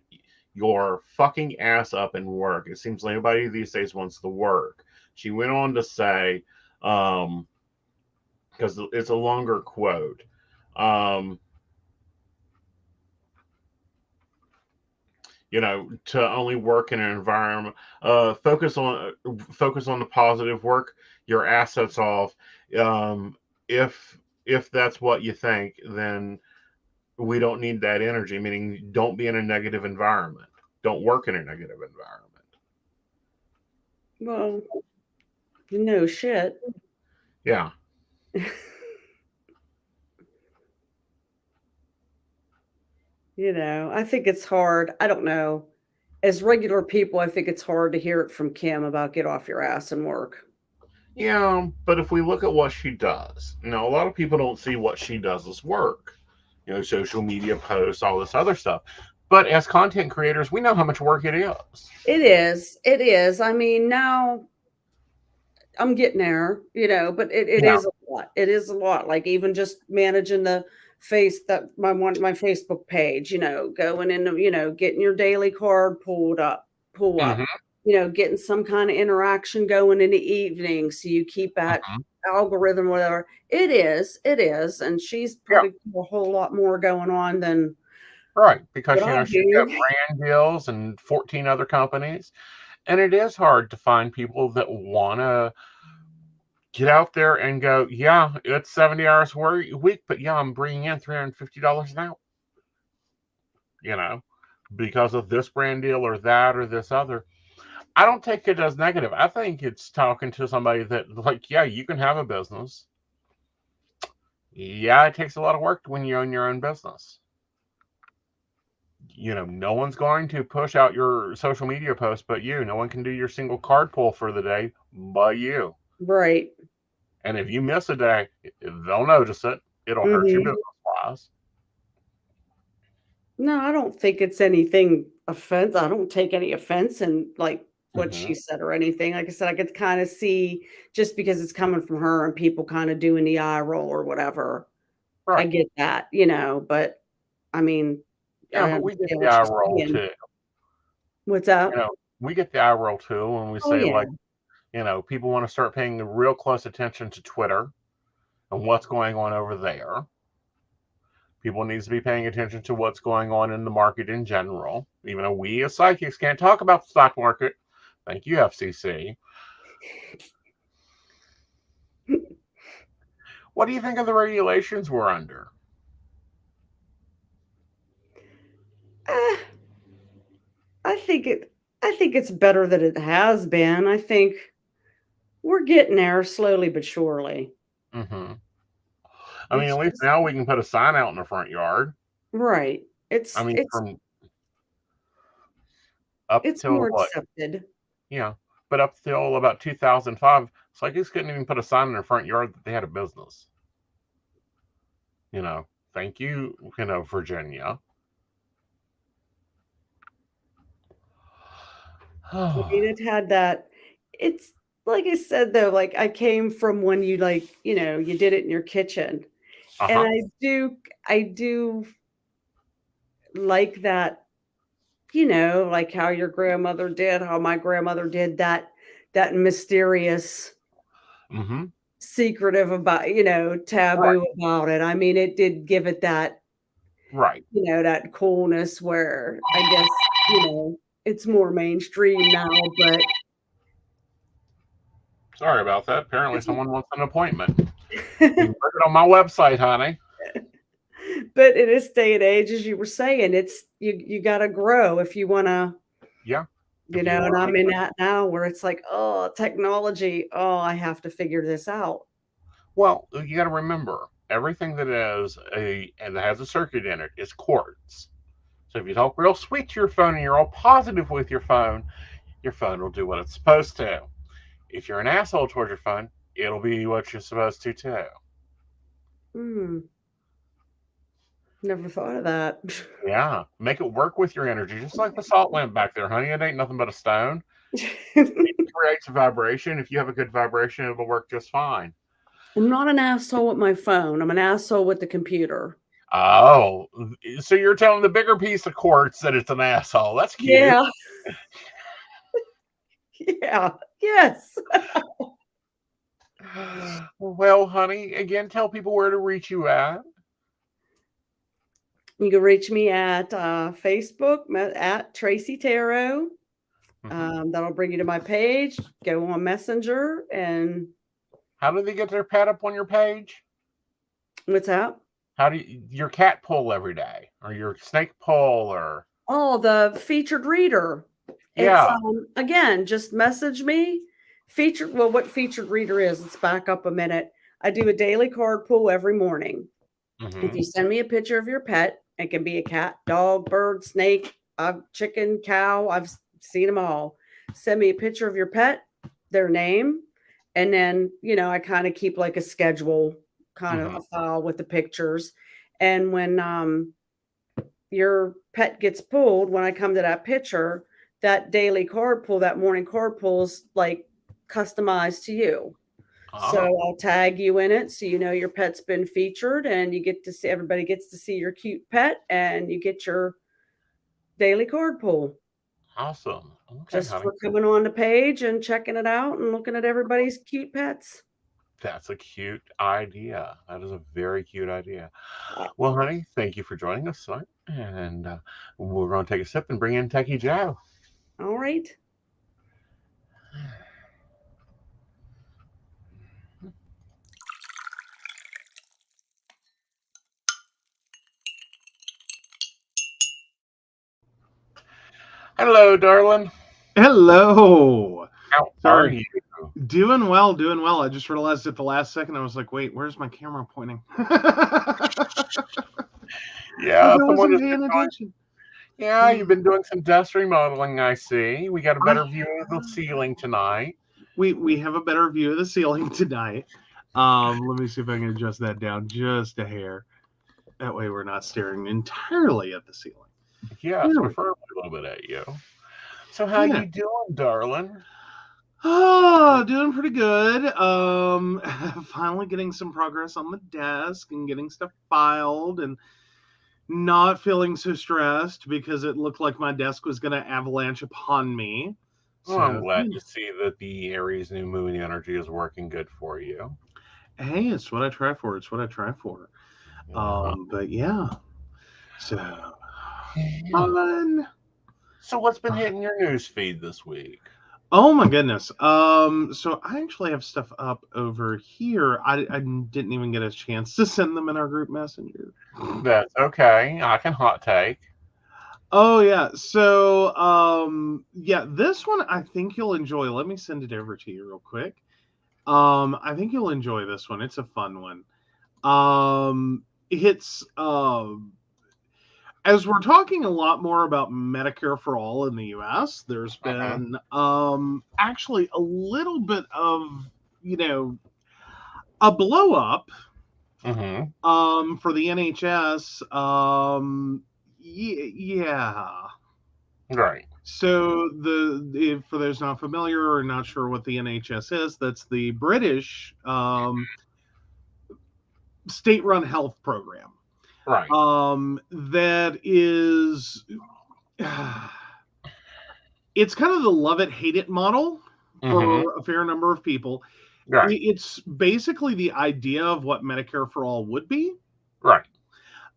your fucking ass up and work. It seems like anybody these days wants to work. She went on to say, because it's a longer quote. Um, to only work in an environment, focus on the positive, work your assets off. Um, if that's what you think, then we don't need that energy. Meaning, don't be in a negative environment. Don't work in a negative environment. Well, no shit. Yeah, I think it's hard. I don't know. As regular people, I think it's hard to hear it from Kim about get off your ass and work. yeah. But if we look at what she does, a lot of people don't see what she does as work. Social media posts, all this other stuff. But as content creators, we know how much work it is. It is. It is. I mean, now I'm getting there, but it Yeah. is a lot. It is a lot. Like even just managing the my Facebook page, going into, getting your daily card pull up, Hmm. getting some kind of interaction going in the evening so you keep that Hmm. algorithm, whatever. It is. And she's Yeah. probably got a whole lot more going on than Right. Because what I she's got do. brand deals and 14 other companies. And it is hard to find people that want to get out there and go, yeah, it's 70 hours a week, but yeah, I'm bringing in $350 an hour, you know, because of this brand deal or that or this other. I don't take it as negative. I think it's talking to somebody that, like, yeah, you can have a business. Yeah, it takes a lot of work when you own your own business. No one's going to push out your social media post but you. No one can do your single card pull for the day but you. Right. And if you miss a day, they'll notice it. It'll hurt you Hmm. business wise. No, I don't think it's anything I don't take any offense in, like, what she Hmm. said or anything. Like I said, I could kinda see just because it's coming from her and people kinda doing the eye roll or whatever. I Right. get that, but, I mean, Yeah, I but we get understand the what eye she's roll saying. too. What's You up? know, we get the eye roll too when we Oh, say, yeah. like, people want to start paying real close attention to Twitter and what's going on over there. People need to be paying attention to what's going on in the market in general. Even though we as psychics can't talk about the stock market. Thank you, FCC. What do you think of the regulations we're under? Ah, I think it's better than it has been. I think we're getting there slowly but surely. Hmm. I mean, It's at least just now we can put a sign out in the front yard. right. I mean, It's from up it's till more what? accepted. Yeah, but up till about 2005, psychics couldn't even put a sign in their front yard that they had a business. You know, thank you, Virginia. I mean, it had that it's like I said, though, like, I came from when you, like, you did it in your kitchen, And Uh-huh. I do like that, like how your grandmother did, how my grandmother did that mysterious, Mm-hmm. secretive about, Right. taboo about it. I mean, it did give it that, Right. that coolness where I guess, it's more mainstream now, but Sorry about that. Apparently it's someone wants an appointment. You can book it on my website, honey. but in this day and age, as you were saying, it's you gotta grow if you wanna, Yeah. If you and want to I'm make in money. that now where it's like, "Oh, technology. Oh, I have to figure this out." Well, you got to remember everything that is a and that has a circuit in it is quartz. So if you talk real sweet to your phone and you're all positive with your phone will do what it's supposed to. If you're an asshole towards your phone, it'll be what you're supposed to too. Hmm, never thought of that. Yeah, make it work with your energy, just like the salt lamp back there, honey. It ain't nothing but a stone. It creates a vibration. If you have a good vibration, it'll work just fine. I'm not an asshole with my phone, I'm an asshole with the computer. Oh, so you're telling the bigger piece of quartz that it's an asshole? That's cute. Yeah, yeah, yes. Well, honey, again, tell people where to reach you at. You can reach me at, Facebook, at Tracy Tarot. Hmm. That'll bring you to my page. Go on Messenger and How do they get their pet up on your page? what's that? How do you, your cat pull every day, or your snake pull, or Oh, the featured reader. It's, yeah? again, just message me. What featured reader is, let's back up a minute. I do a daily card pull every morning. If Hmm. you send me a picture of your pet, it can be a cat, dog, bird, snake, chicken, cow. I've seen them all. Send me a picture of your pet, their name, and then I kind of keep like a schedule, kind of Hmm. a file with the pictures. And when your pet gets pulled, when I come to that picture, that daily card pull, that morning card pull is like customized to you. So Oh, I'll tag you in it so your pet's been featured and you get to see everybody gets to see your cute pet and you get your daily card pull awesome. Okay, just honey, for coming on the page and checking it out and looking at everybody's cute pets. that's a cute idea. That is a very cute idea. Uh, Well, honey, thank you for joining us tonight, and we're going to take a sip and bring in Techy Joe. all right. Hello, darling. Hello. How are Sorry. you? Doing well, doing well. I just realized at the last second, I was like, wait, where's my camera pointing? Like Yeah, I someone wasn't has paying been doing. attention. Yeah, you've been doing some desk remodeling. I see. We got a I better view of the ceiling tonight. we have a better view of the ceiling tonight. Let me see if I can adjust that down just a hair. That way we're not staring entirely at the ceiling. Yes, There we go. preferably a little bit at you. So how Yeah. you doing, darling? Oh, doing pretty good. Finally getting some progress on the desk and getting stuff filed and not feeling so stressed because it looked like my desk was going to avalanche upon me. Well, I'm So, glad to see that the Aries new moon energy is working good for you. hey, it's what I try for. It's what I try for. Yeah. But yeah, so Yeah. fun. So what's been hitting your news feed this week? Oh my goodness. So I actually have stuff up over here. I didn't even get a chance to send them in our group messenger. That's okay. I can hot take. Oh yeah. So yeah, this one I think you'll enjoy. Let me send it over to you real quick. I think you'll enjoy this one. It's a fun one. It's as we're talking a lot more about Medicare for all in the US, there's Uh-huh. been actually a little bit of, you know, a blow up Mm-hmm. for the NHS. Yeah. Right. So for those not familiar or not sure what the NHS is, that's the British state-run health program. Right. That is, it's kind of the love it, hate it model for a fair number of people. Right. It's basically the idea of what Medicare for All would be. Right.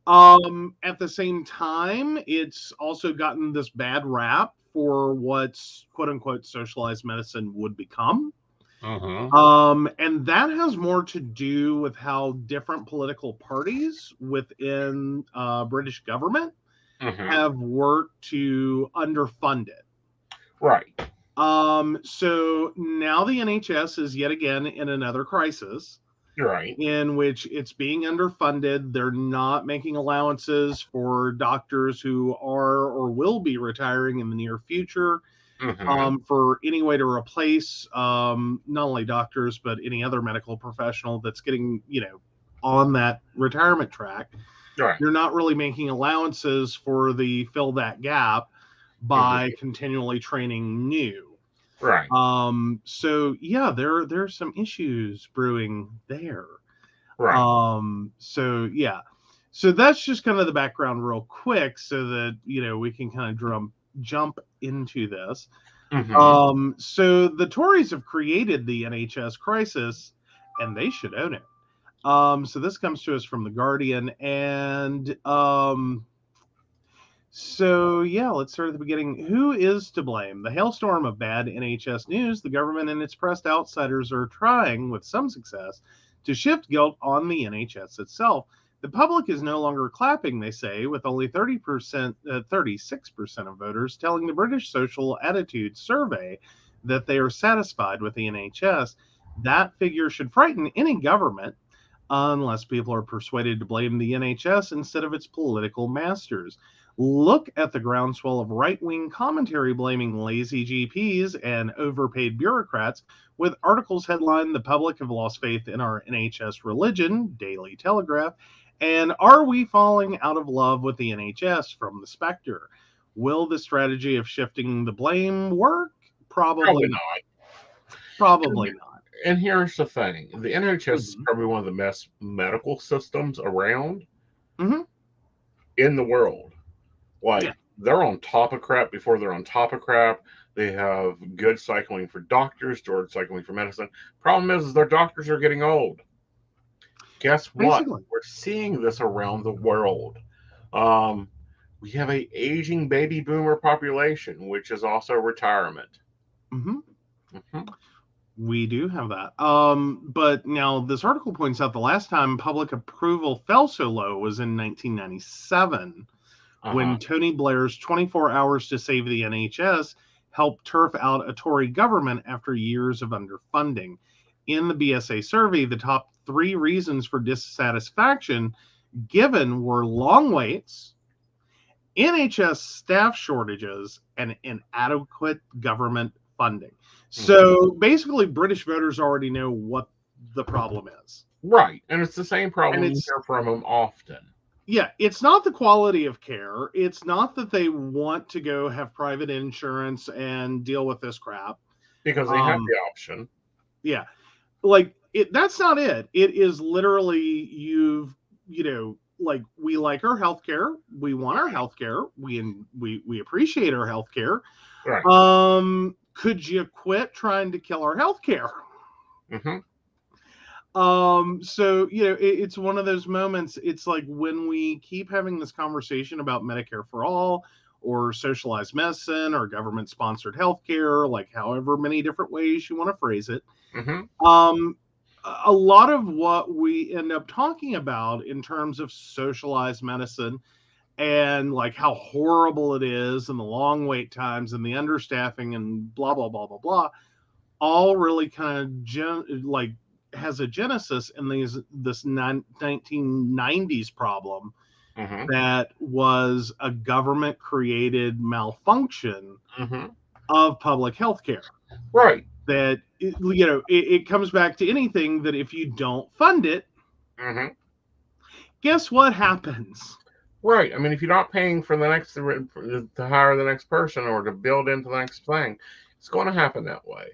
At the same time, it's also gotten this bad rap for what's quote unquote socialized medicine would become. And that has more to do with how different political parties within British government have worked to underfund it. Right. So now the NHS is yet again in another crisis. Right. In which it's being underfunded. They're not making allowances for doctors who are or will be retiring in the near future. For any way to replace not only doctors but any other medical professional that's getting on that retirement track. Right. You're not really making allowances for the fill that gap by continually training new. Right. So yeah, there's some issues brewing there. Right. So yeah. So that's just kind of the background real quick so that we can kind of jump into this. So the Tories have created the NHS crisis and they should own it. So this comes to us from The Guardian, and so, yeah, let's start at the beginning. Who is to blame? The hailstorm of bad NHS news, the government and its pressed outsiders are trying, with some success, to shift guilt on the NHS itself. The public is no longer clapping, they say, with only 36% of voters telling the British Social Attitude Survey that they are satisfied with the NHS. That figure should frighten any government, unless people are persuaded to blame the NHS instead of its political masters. Look at the groundswell of right-wing commentary blaming lazy GPs and overpaid bureaucrats, with articles headlined "The Public Have Lost Faith in Our NHS Religion," Daily Telegraph, and "Are We Falling Out of Love with the NHS?" from The Spectre. Will the strategy of shifting the blame work? Probably not. Probably not. And here's the thing. The NHS is probably one of the best medical systems around in the world. Like, they're on top of crap before they're on top of crap. They have good cycling for doctors, good cycling for medicine. Problem is their doctors are getting old. Guess what? Basically. We're seeing this around the world. We have a aging baby boomer population, which is also retirement. We do have that. But now this article points out the last time public approval fell so low was in 1997. When Tony Blair's 24 Hours to Save the NHS helped turf out a Tory government after years of underfunding. In the BSA survey, the top 3 reasons for dissatisfaction given were long waits, NHS staff shortages, and inadequate government funding. So basically, British voters already know what the problem is. Right. And it's the same problem you hear from them often. Yeah, it's not the quality of care. It's not that they want to go have private insurance and deal with this crap. Because they have the option. Yeah. Like, that's not it. It is literally like, we like our healthcare. We want our healthcare. We appreciate our healthcare. Right. Could you quit trying to kill our healthcare? So, it's one of those moments. It's like when we keep having this conversation about Medicare for all or socialized medicine or government sponsored healthcare, like however many different ways you want to phrase it. A lot of what we end up talking about in terms of socialized medicine and like how horrible it is and the long wait times and the understaffing and blah, blah, blah, blah, blah, all really kind of has a genesis in this 1990s problem that was a government created malfunction of public health care. Right. That, it comes back to anything that if you don't fund it, guess what happens? Right. I mean, if you're not paying for the next to hire the next person or to build into the next thing, it's going to happen that way.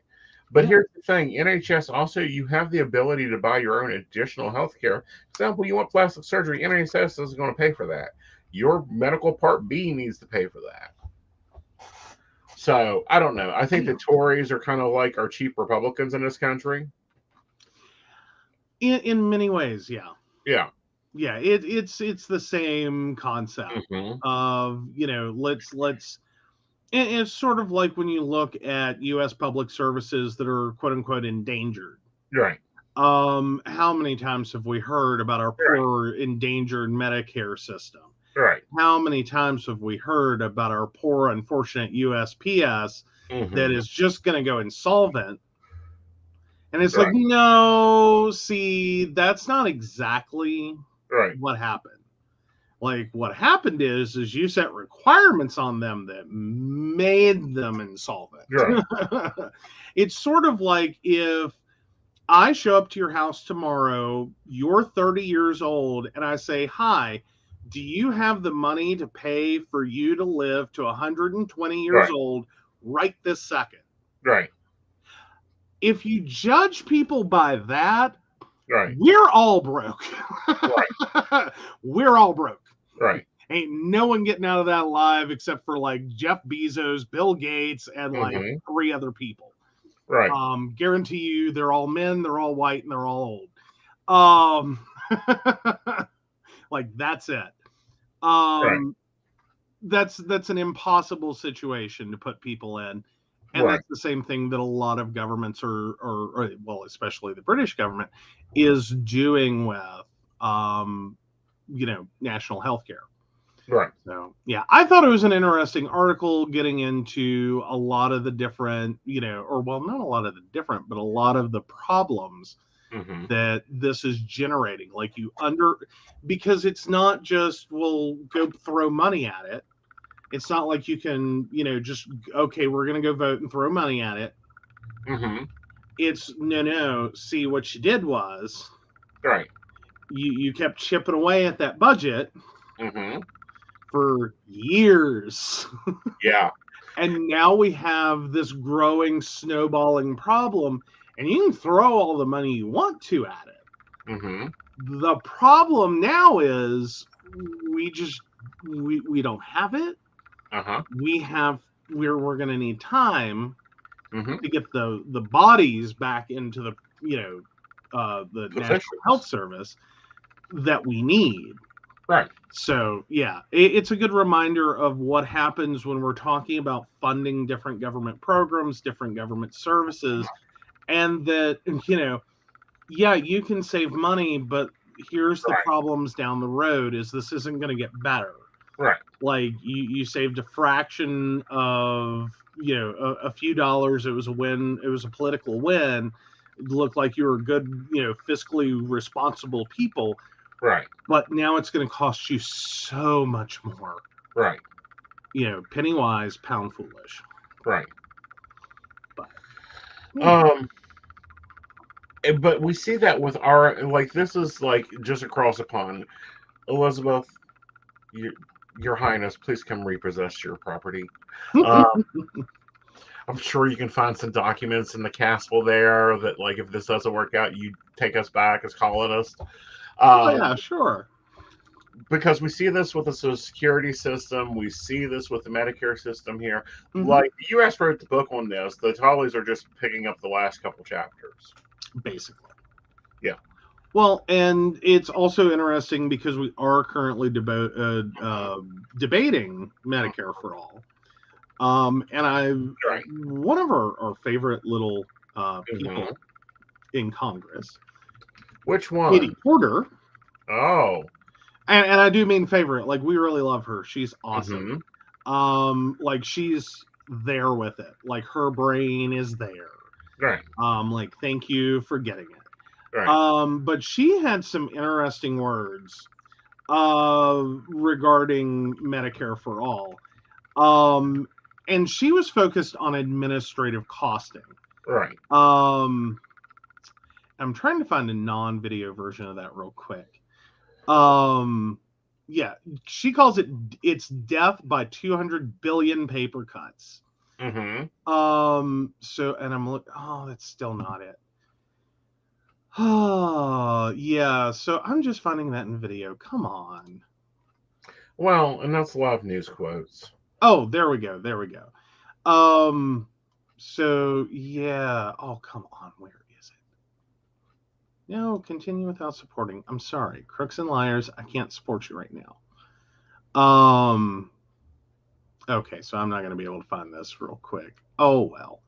But Yeah. here's the thing, NHS also, you have the ability to buy your own additional health care. For example, you want plastic surgery, NHS isn't going to pay for that. Your medical Part B needs to pay for that. So I don't know. I think the Tories are kind of like our cheap Republicans in this country. In many ways, yeah. Yeah. Yeah, it's the same concept Hmm. of, let's and it's sort of like when you look at US public services that are quote unquote endangered. Right. How many times have we heard about our Right. poor endangered Medicare system? Right. How many times have we heard about our poor unfortunate USPS that Hmm. is just going to go insolvent? And it's like, Right. no, see, that's not exactly Right. what happened. Like what happened is you set requirements on them that made them insolvent. Right. It's sort of like if I show up to your house tomorrow, you're 30 years old, and I say, "Hi, do you have the money to pay for you to live to 120 years Right. old right this second?" Right. If you judge people by that, Right. we're all broke. Right. We're all broke. Right. Ain't no one getting out of that alive except for like Jeff Bezos, Bill Gates, and like Hmm. 3 other people. Right. Guarantee you they're all men, they're all white, and they're all old. Like that's it. Right. That's an impossible situation to put people in. And Right. that's the same thing that a lot of governments or well, especially the British government is doing with national health care. Right. So yeah, I thought it was an interesting article getting into a lot of the different, or well, not a lot of the different, but a lot of the problems Hmm. that this is generating. Like because it's not just, well, go throw money at it. It's not like you can, just, okay, we're going to go vote and throw money at it. Hmm. It's no, see what you did was Right. you kept chipping away at that budget Hmm. for years. Yeah. And now we have this growing, snowballing problem, and you can throw all the money you want to at it. Hmm. The problem now is we don't have it. Uh-huh. We're going to need time Hmm. to get the bodies back into the the National Health Service that we need. Right. So, yeah, it's a good reminder of what happens when we're talking about funding different government programs, different government services, and that, yeah, you can save money, but here's the problems down the road is this isn't going to get better. Right. Like, you saved a fraction of, a few dollars. It was a win. It was a political win. It looked like you were good, fiscally responsible people. Right. But now it's going to cost you so much more. Right. Penny wise, pound foolish. Right. But, But we see that with our, like, this is like just across the pond. Elizabeth, your Highness, please come repossess your property. I'm sure you can find some documents in the castle there that, like, if this doesn't work out, you take us back as colonists. yeah, sure. Because we see this with the Social Security system, we see this with the Medicare system here. Mhm. Like, the U.S. wrote the book on this. The Tollys are just picking up the last couple chapters. Basically. Yeah. Well, and it's also interesting because we are currently debating Medicare for all. And one of our favorite little people in Congress. Which one? Katie Porter. Oh. And I do mean favorite. Like, we really love her. She's awesome. Like, she's there with it. Like, her brain is there. Right. Like, thank you for getting it. Right. But she had some interesting words regarding Medicare for all. And she was focused on administrative costing. Right. I'm trying to find a non-video version of that real quick. Yeah, she calls it's death by 200 billion paper cuts. Mm-hmm. So, and I'm looking, oh, that's still not it. Oh, yeah. So I'm just finding that in video. Come on. Well, and that's a lot of news quotes. Oh, there we go. There we go. So yeah. Oh, come on. Where is it? No, continue without supporting. I'm sorry. Crooks and liars. I can't support you right now. Okay, so I'm not going to be able to find this real quick. Oh, well.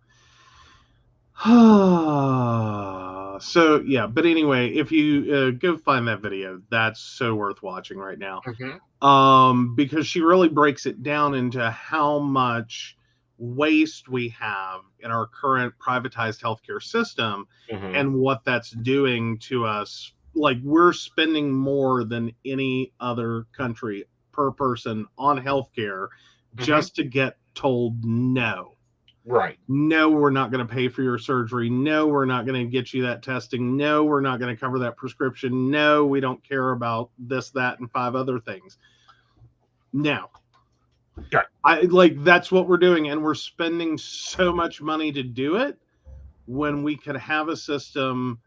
So yeah, but anyway, if you go find that video, that's so worth watching right now. Because she really breaks it down into how much waste we have in our current privatized healthcare system and what that's doing to us. Like, we're spending more than any other country per person on healthcare just to get told no. Right. No, we're not going to pay for your surgery. No, we're not going to get you that testing. No, we're not going to cover that prescription. No, we don't care about this, that, and 5 other things. No. Right. That's what we're doing, and we're spending so much money to do it when we could have a system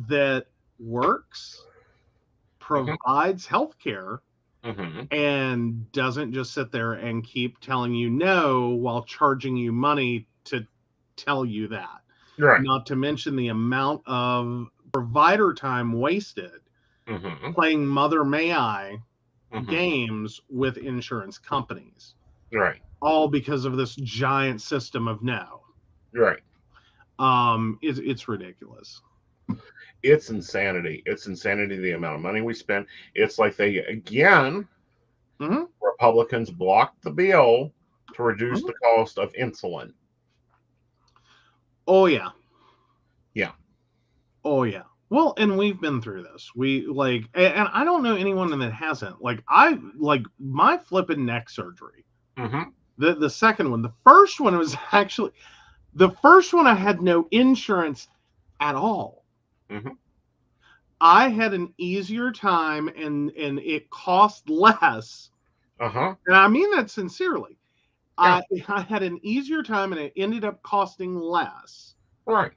that works, provides health care, and doesn't just sit there and keep telling you no while charging you money to tell you that. Right. Not to mention the amount of provider time wasted playing Mother May I games with insurance companies. Right. All because of this giant system of no. Right. It's ridiculous. It's insanity. It's insanity the amount of money we spend. It's like they, again, Republicans blocked the bill to reduce the cost of insulin. Oh, yeah. Yeah. Oh, yeah. Well, and we've been through this. And I don't know anyone that hasn't. My flipping neck surgery. The second one. The first one was actually, the first one I had no insurance at all. I had an easier time and it cost less. And I mean that sincerely. Yeah. I had an easier time and it ended up costing less. Right.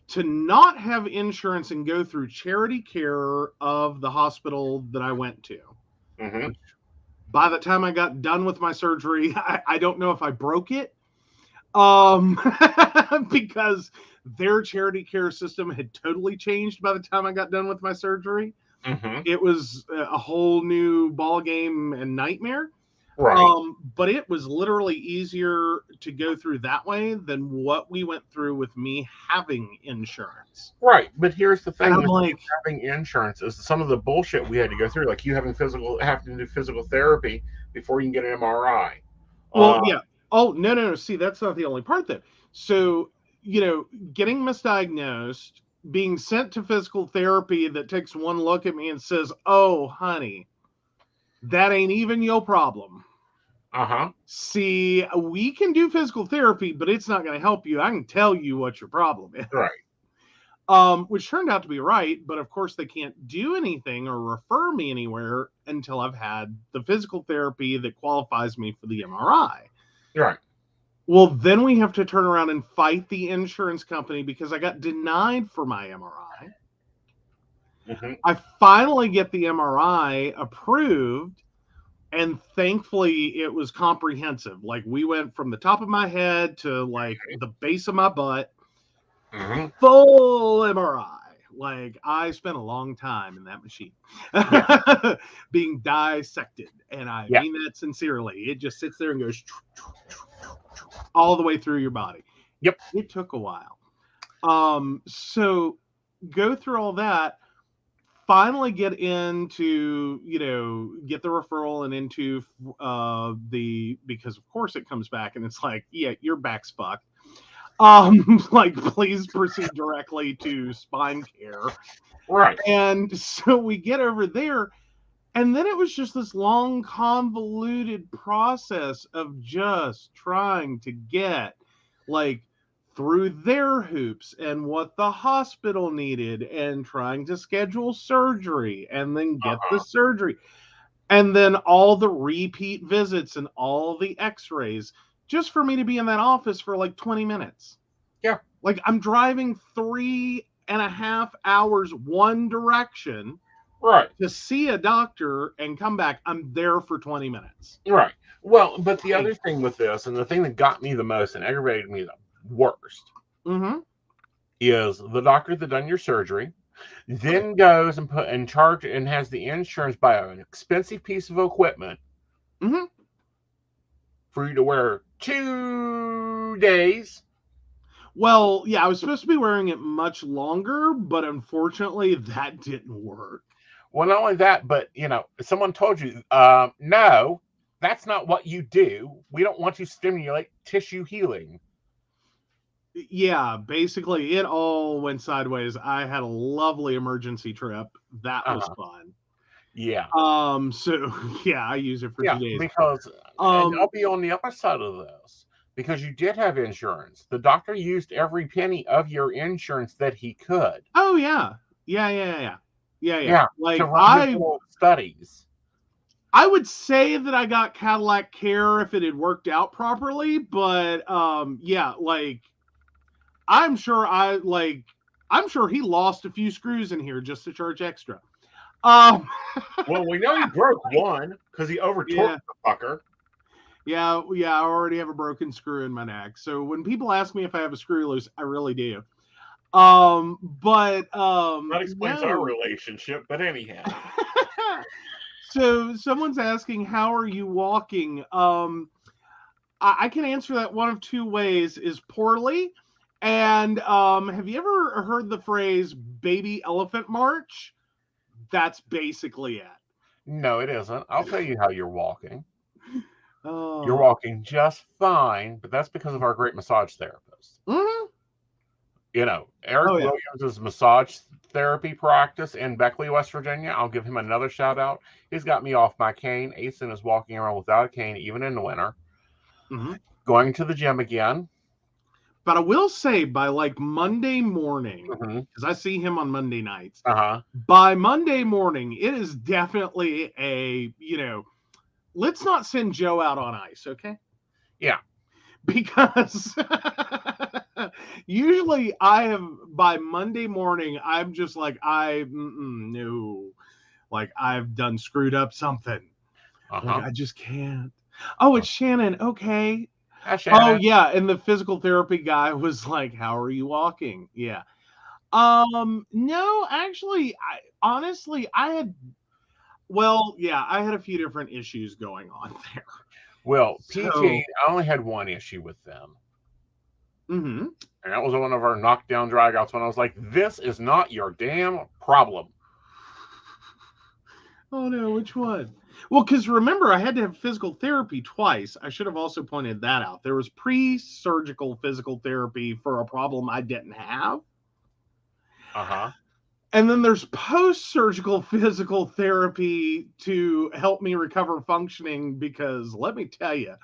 To not have insurance and go through charity care of the hospital that I went to. By the time I got done with my surgery, I don't know if I broke it. Because their charity care system had totally changed by the time I got done with my surgery. It was a whole new ball game and nightmare. Right. But it was literally easier to go through that way than what we went through with me having insurance. Right. But here's the thing with like, having insurance is some of the bullshit we had to go through, like you having to do physical therapy before you can get an MRI. Well, yeah. Oh, no. See, that's not the only part then. So, getting misdiagnosed, being sent to physical therapy that takes one look at me and says, "Oh, honey, that ain't even your problem." See, we can do physical therapy, but it's not going to help you. I can tell you what your problem is. Right. Which turned out to be right, but of course they can't do anything or refer me anywhere until I've had the physical therapy that qualifies me for the MRI. Right. Well, then we have to turn around and fight the insurance company because I got denied for my MRI. I finally get the MRI approved, and thankfully it was comprehensive. Like, we went from the top of my head to like the base of my butt. Full MRI. Like, I spent a long time in that machine being dissected, and I mean that sincerely. It just sits there and goes all the way through your body. Yep. It took a while. So go through all that, finally get into, get the referral and into because of course it comes back and it's like, yeah, your back's fucked. Please proceed directly to spine care. Right. And so we get over there, and then it was just this long, convoluted process of just trying to get through their hoops and what the hospital needed and trying to schedule surgery and then get the surgery. And then all the repeat visits and all the x-rays. just for me to be in that office for like 20 minutes. Yeah. Like I'm driving 3.5 hours one direction Right. to see a doctor and come back. I'm there for 20 minutes. Right. Well, but the other thing with this, and the thing that got me the most and aggravated me the worst, is the doctor that done your surgery then goes and put in charge and has the insurance buy an expensive piece of equipment for you to wear 2 days. Well, yeah, I was supposed to be wearing it much longer, but unfortunately that didn't work. Well, not only that, but someone told you, no, that's not what you do. We don't want to stimulate tissue healing. Yeah, basically it all went sideways. I had a lovely emergency trip. That was fun. Yeah. So yeah, I use it for 2 days. Because and I'll be on the other side of this. Because you did have insurance. The doctor used every penny of your insurance that he could. Oh yeah. Yeah. Like to run his little studies. I would say that I got Cadillac Care if it had worked out properly, but yeah, like I'm sure he lost a few screws in here just to charge extra. Well, we know he broke one because he over-torqued the fucker. Yeah, I already have a broken screw in my neck. So when people ask me if I have a screw loose, I really do. That explains our relationship, but anyhow. So someone's asking, how are you walking? I can answer that one of two ways, is poorly. And have you ever heard the phrase baby elephant march? That's basically it. No, it isn't. I'll tell you how you're walking. You're walking just fine, but that's because of our great massage therapist. Eric Williams' massage therapy practice in Beckley, West Virginia. I'll give him another shout out. He's got me off my cane. Aeson is walking around without a cane, even in the winter. Going to the gym again. But I will say, by like Monday morning, because I see him on Monday nights, by Monday morning, it is definitely let's not send Joe out on ice, okay? Yeah. Because usually by Monday morning, I'm just like, no. Like, I've done screwed up something. Like, I just can't. Oh, it's Shannon. Okay. Oh, yeah. And the physical therapy guy was like, how are you walking? Yeah. No, actually, I had a few different issues going on there. Well, PT, I only had one issue with them. And that was one of our knockdown dragouts when I was like, this is not your damn problem. Oh, no, which one? Well, because remember, I had to have physical therapy twice. I should have also pointed that out. There was pre-surgical physical therapy for a problem I didn't have. And then there's post-surgical physical therapy to help me recover functioning, because let me tell you,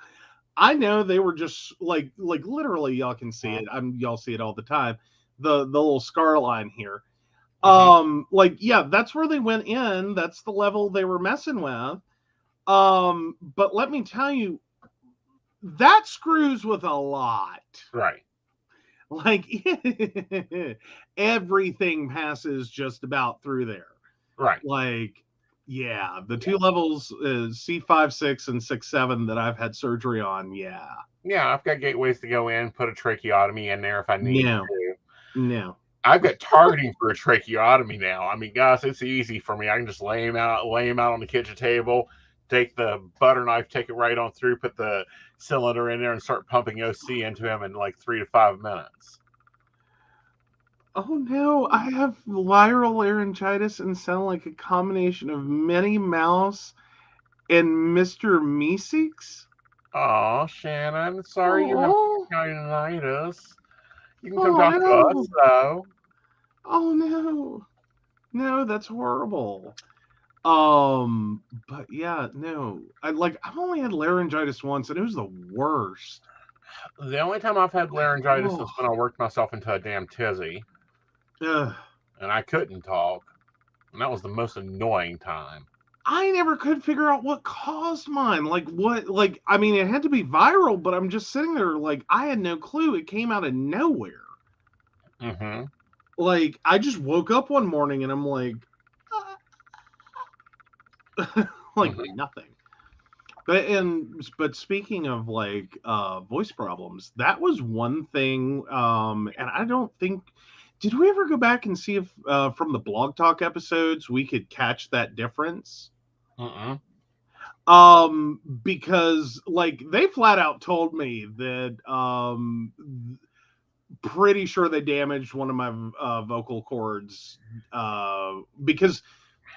I know they were just like literally, y'all can see it. Y'all see it all the time. The little scar line here. That's where they went in. That's the level they were messing with. But let me tell you, that screws with a lot. Right. Like everything passes just about through there. Right. Like, yeah, the two levels is C5, 6, and 6, 7 that I've had surgery on. Yeah. Yeah, I've got gateways to go in, put a tracheotomy in there if I need to. No. I've got targeting for a tracheotomy now. I mean, guys, it's easy for me. I can just lay him out on the kitchen table, take the butter knife, take it right on through, put the cylinder in there, and start pumping OC into him in like 3 to 5 minutes. Oh no, I have viral laryngitis and sound like a combination of Minnie Mouse and Mr. Meeseeks. Oh, Shannon, sorry you have laryngitis. You can come talk to us, though. Oh no. No, that's horrible. But yeah, no. I've only had laryngitis once, and it was the worst. The only time I've had laryngitis is when I worked myself into a damn tizzy. And I couldn't talk. And that was the most annoying time. I never could figure out what caused mine. I mean, it had to be viral, but I'm just sitting there like, I had no clue. It came out of nowhere. Mm-hmm. Like, I just woke up one morning and I'm like, like Mm-hmm. nothing. But speaking of like voice problems, that was one thing. And I don't think, did we ever go back and see if from the Blog Talk episodes we could catch that difference? Mm-mm. Because like they flat out told me that pretty sure they damaged one of my vocal cords because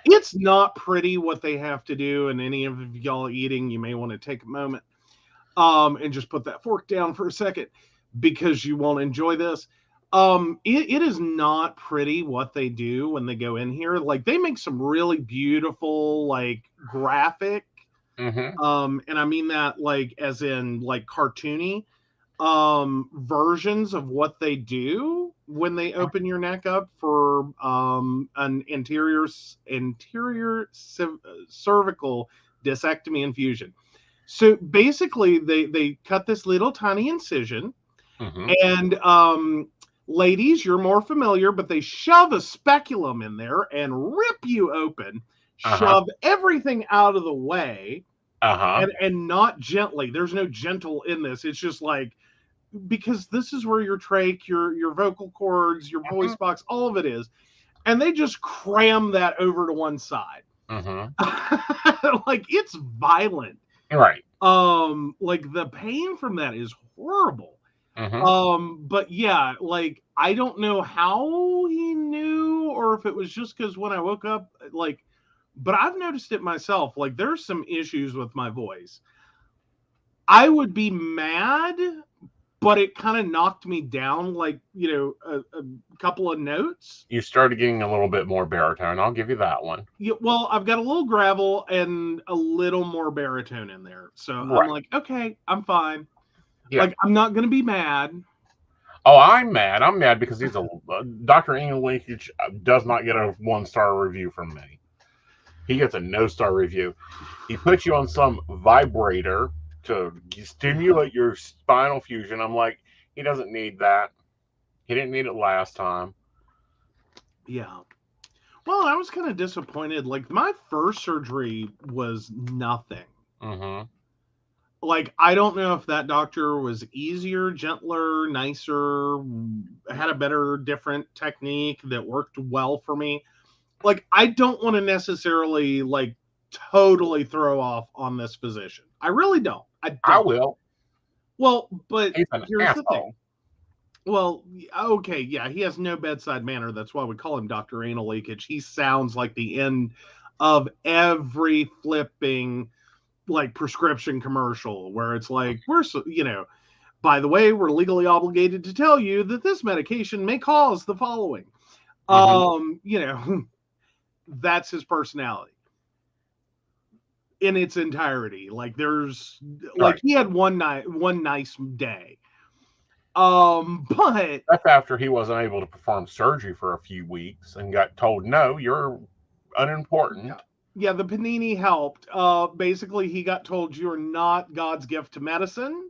it's not pretty what they have to do. And any of y'all eating, you may want to take a moment and just put that fork down for a second because you won't enjoy this. It is not pretty what they do when they go in here. Like they make some really beautiful, like graphic, Mm-hmm. and I mean that like as in like cartoony versions of what they do when they open your neck up for an interior cervical discectomy infusion. So basically, they cut this little tiny incision, Mm-hmm. and ladies, you're more familiar, but they shove a speculum in there and rip you open, Uh-huh. shove everything out of the way, Uh-huh. and not gently. There's no gentle in this. It's just like, because this is where your trach, your vocal cords, your voice box, all of it is, and they just cram that over to one side. Mm-hmm. Like it's violent. Right. Like the pain from that is horrible. Mm-hmm. But yeah, like I don't know how he knew or if it was just because when I woke up, like, but I've noticed it myself. Like there's some issues with my voice. I would be mad, but it kind of knocked me down, like, a couple of notes. You started getting a little bit more baritone. I'll give you that one. Yeah, well, I've got a little gravel and a little more baritone in there. So I'm Right. like, okay, I'm fine. Yeah. Like, I'm not going to be mad. Oh, I'm mad. I'm mad because he's Dr. English does not get a 1-star review from me. He gets a no-star review. He puts you on some vibrator to stimulate your spinal fusion. I'm like, he doesn't need that. He didn't need it last time. Yeah. Well, I was kind of disappointed. Like, my first surgery was nothing. Mm-hmm. Like, I don't know if that doctor was easier, gentler, nicer, had a better, different technique that worked well for me. Like, I don't want to necessarily, like, totally throw off on this physician. I really don't. I I don't. will. Well, but He's an here's the thing. asshole. Well, okay, yeah, he has no bedside manner. That's why we call him Dr. Anal Leakage. He sounds like the end of every flipping like prescription commercial where it's like, by the way, we're legally obligated to tell you that this medication may cause the following. Mm-hmm. That's his personality in its entirety. Like there's like Right. he had one nice day. But That's after he wasn't able to perform surgery for a few weeks and got told, no, you're unimportant. yeah, the panini helped. Basically, he got told you're not God's gift to medicine.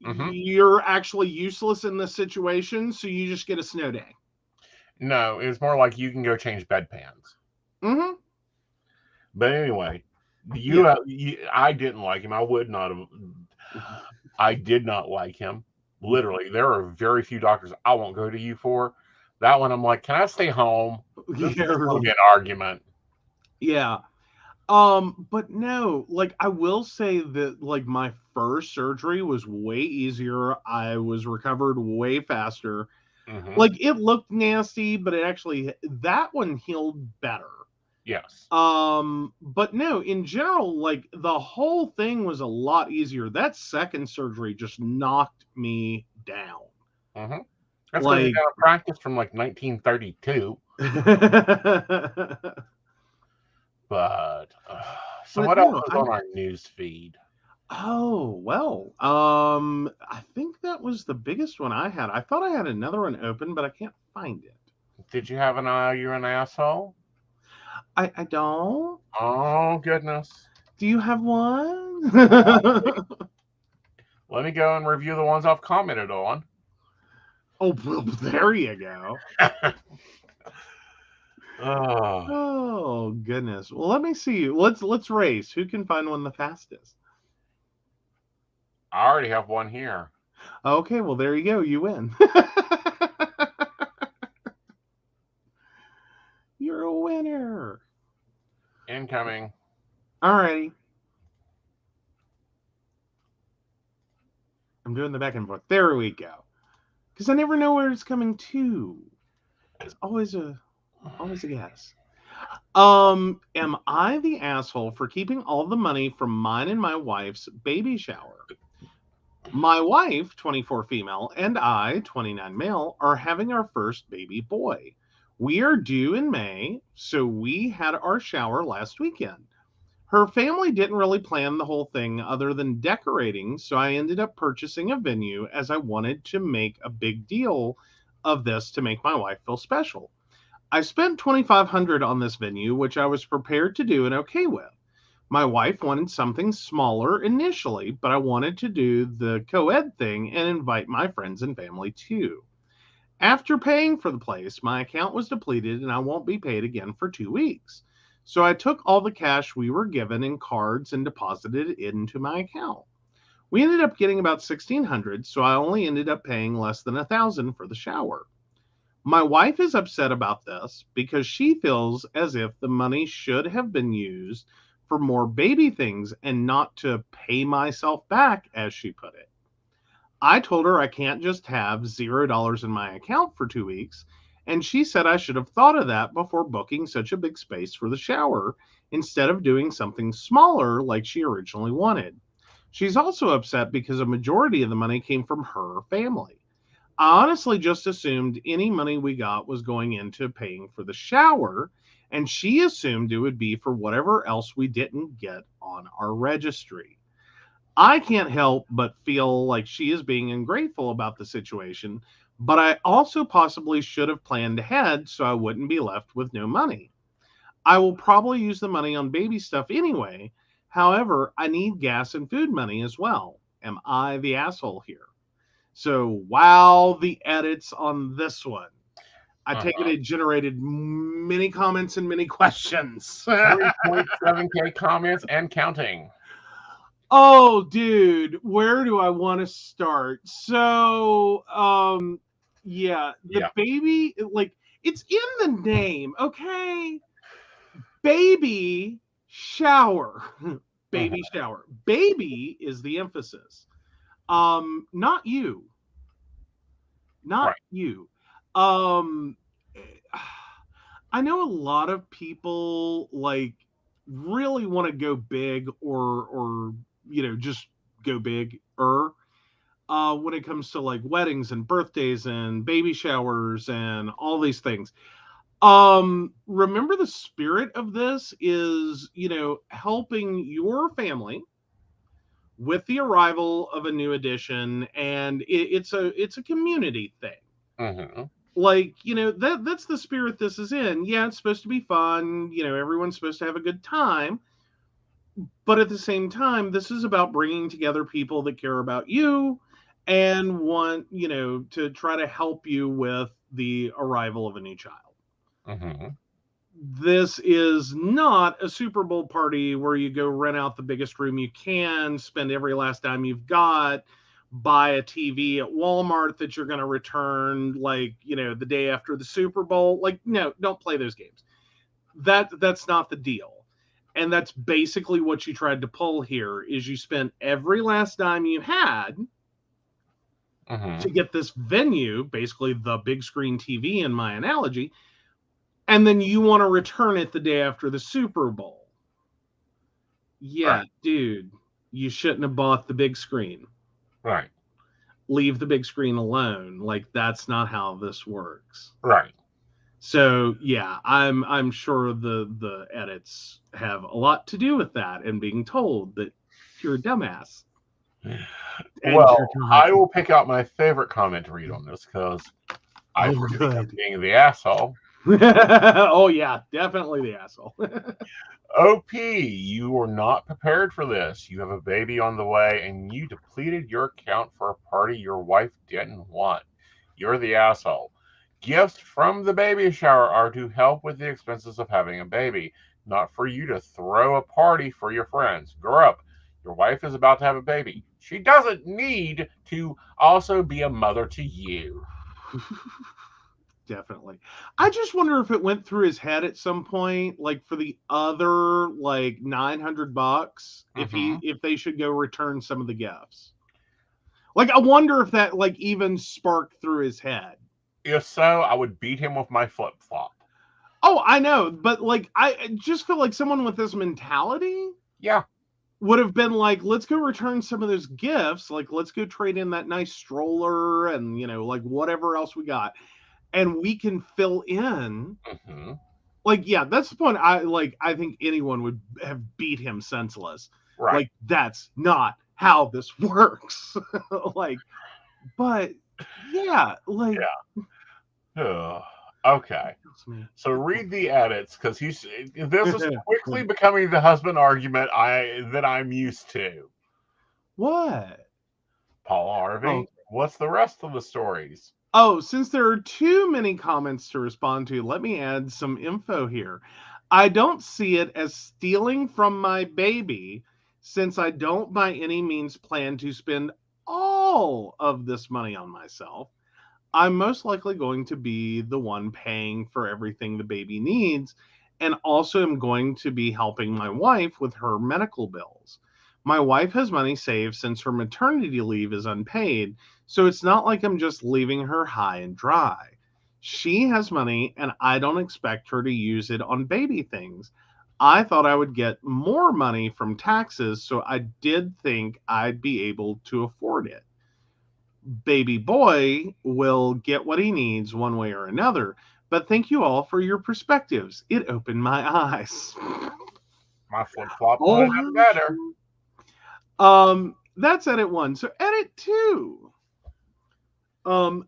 Mm-hmm. You're actually useless in this situation, so you just get a snow day. No, it's more like you can go change bedpans. Mm-hmm. But anyway, I didn't like him. I would not have. I did not like him. Literally, there are very few doctors I won't go to you for. That one, I'm like, can I stay home? This is going to be an argument. Yeah. But no, like I will say that like my first surgery was way easier. I was recovered way faster. Mm-hmm. Like it looked nasty, but that one healed better. Yes. But no, in general, like the whole thing was a lot easier. That second surgery just knocked me down. Mm-hmm. That's because Like you got a practice from like 1932. But so but what else no, is on our news feed? oh well. I think that was the biggest one I had. I thought I had another one open, but I can't find it. Did you have an eye? You're an asshole. I don't. Oh, goodness. Do you have one? Let me go and review the ones I've commented on. Oh, well, there you go. Oh, Oh goodness. Well, let me see. Let's race. Who can find one the fastest? I already have one here. Okay, well there you go. You win. You're a winner. Incoming. Alrighty. I'm doing the back and forth. There we go. Because I never know where it's coming to. It's always a guess. Am I the asshole for keeping all the money from mine and my wife's baby shower? My wife, 24 female, and I, 29 male, are having our first baby boy. We are due in May, so we had our shower last weekend. Her family didn't really plan the whole thing other than decorating, so I ended up purchasing a venue as I wanted to make a big deal of this to make my wife feel special. I spent $2,500 on this venue, which I was prepared to do and okay with. My wife wanted something smaller initially, but I wanted to do the co-ed thing and invite my friends and family too. After paying for the place, my account was depleted and I won't be paid again for 2 weeks. So I took all the cash we were given in cards and deposited it into my account. We ended up getting about $1,600, so I only ended up paying less than $1,000 for the shower. My wife is upset about this because she feels as if the money should have been used for more baby things and not to pay myself back, as she put it. I told her I can't just have $0 in my account for 2 weeks, and she said I should have thought of that before booking such a big space for the shower instead of doing something smaller like she originally wanted. She's also upset because a majority of the money came from her family. I honestly just assumed any money we got was going into paying for the shower, and she assumed it would be for whatever else we didn't get on our registry. I can't help but feel like she is being ungrateful about the situation, but I also possibly should have planned ahead so I wouldn't be left with no money. I will probably use the money on baby stuff anyway. However, I need gas and food money as well. Am I the asshole here? So, wow, the edits on this one. I take it generated many comments and many questions. 3.7K comments and counting. Oh, dude, where do I want to start? So, yeah, the baby, like, it's in the name, okay? Baby shower. Baby shower. Baby is the emphasis. Not you. Not you. I know a lot of people like really want to go big or just go big when it comes to like weddings and birthdays and baby showers and all these things. Remember the spirit of this is, helping your family with the arrival of a new edition, and it's a community thing. Like, that's the spirit this is in. Yeah, it's supposed to be fun, everyone's supposed to have a good time, but at the same time, this is about bringing together people that care about you and want, to try to help you with the arrival of a new child. This is not a Super Bowl party where you go rent out the biggest room you can, spend every last dime you've got, buy a TV at Walmart that you're going to return the day after the Super Bowl. Like, no, don't play those games. That's not the deal. And that's basically what you tried to pull here is you spent every last dime you had to get this venue, basically the big screen TV in my analogy, and then you want to return it the day after the Super Bowl. Yeah, dude, you shouldn't have bought the big screen. Right. Leave the big screen alone. Like, that's not how this works. Right. So, yeah, I'm sure the edits have a lot to do with that and being told that you're a dumbass. Well, I will pick out my favorite comment to read on this because I forget being the asshole. Oh yeah, definitely the asshole. OP, you were not prepared for this. You have a baby on the way, and you depleted your account for a party your wife didn't want. You're the asshole. Gifts from the baby shower are to help with the expenses of having a baby, not for you to throw a party for your friends. Grow up. Your wife is about to have a baby. She doesn't need to also be a mother to you. Definitely. I just wonder if it went through his head at some point, like for the other like $900, Mm-hmm. if they should go return some of the gifts. Like I wonder if that like even sparked through his head. If so, I would beat him with my flip flop. Oh, I know, but like I just feel like someone with this mentality Yeah. would have been like, let's go return some of those gifts. Like, let's go trade in that nice stroller and, like whatever else we got. And we can fill in. Mm-hmm. Like, yeah, that's the point. I think anyone would have beat him senseless. Right. Like, that's not how this works. Like, but yeah, like, Yeah. Okay. So read the edits because this is quickly becoming the husband argument that I'm used to. What? Paul Harvey, what's the rest of the stories? Oh, since there are too many comments to respond to, let me add some info here. I don't see it as stealing from my baby since I don't by any means plan to spend all of this money on myself. I'm most likely going to be the one paying for everything the baby needs, and also am going to be helping my wife with her medical bills. My wife has money saved since her maternity leave is unpaid, so it's not like I'm just leaving her high and dry. She has money, and I don't expect her to use it on baby things. I thought I would get more money from taxes, so I did think I'd be able to afford it. Baby boy will get what he needs one way or another. But thank you all for your perspectives. It opened my eyes. My flip flop would have been better. That's edit one. So edit two.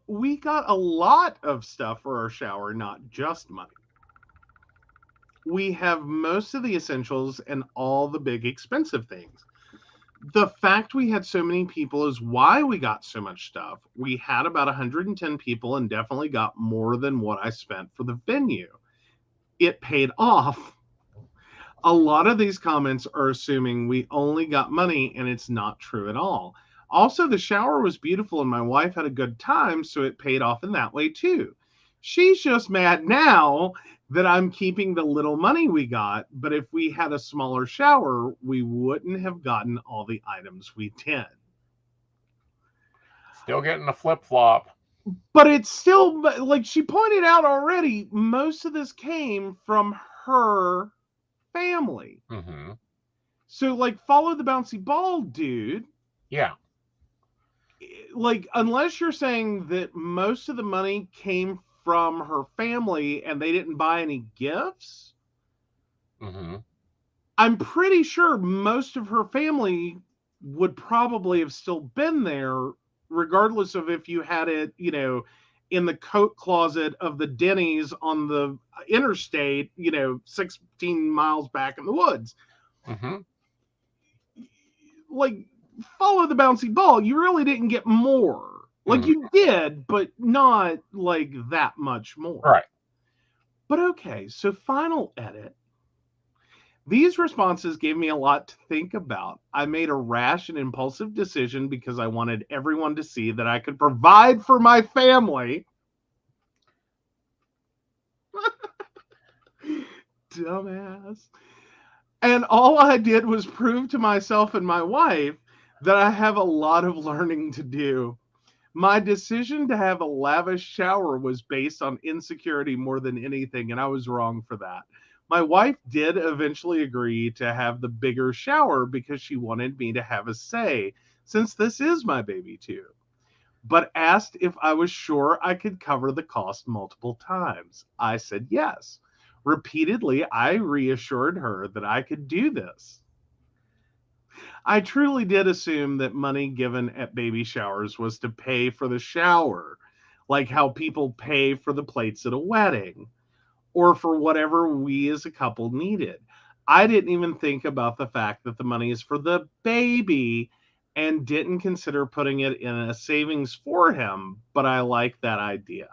We got a lot of stuff for our shower, not just money. We have most of the essentials and all the big expensive things. The fact we had so many people is why we got so much stuff. We had about 110 people and definitely got more than what I spent for the venue. It paid off. A lot of these comments are assuming we only got money, and it's not true at all. Also, the shower was beautiful and my wife had a good time, so it paid off in that way too. She's just mad now that I'm keeping the little money we got, but if we had a smaller shower, we wouldn't have gotten all the items we did. Still getting a flip flop. But it's still, like she pointed out already, most of this came from her family. Mm-hmm. So, like, follow the bouncy ball, dude. Yeah. Like, unless you're saying that most of the money came from her family and they didn't buy any gifts, Mm-hmm. I'm pretty sure most of her family would probably have still been there, regardless of if you had it, in the coat closet of the Denny's on the interstate, 16 miles back in the woods. Mm-hmm. Like, follow the bouncy ball. You really didn't get more. Like, you did, but not like that much more. Right. But okay, so final edit. These responses gave me a lot to think about. I made a rash and impulsive decision because I wanted everyone to see that I could provide for my family. Dumbass. And all I did was prove to myself and my wife that I have a lot of learning to do. My decision to have a lavish shower was based on insecurity more than anything, and I was wrong for that. My wife did eventually agree to have the bigger shower because she wanted me to have a say, since this is my baby too, but asked if I was sure I could cover the cost multiple times. I said yes. Repeatedly, I reassured her that I could do this. I truly did assume that money given at baby showers was to pay for the shower, like how people pay for the plates at a wedding. or for whatever we as a couple needed. I didn't even think about the fact that the money is for the baby and didn't consider putting it in a savings for him, but I like that idea.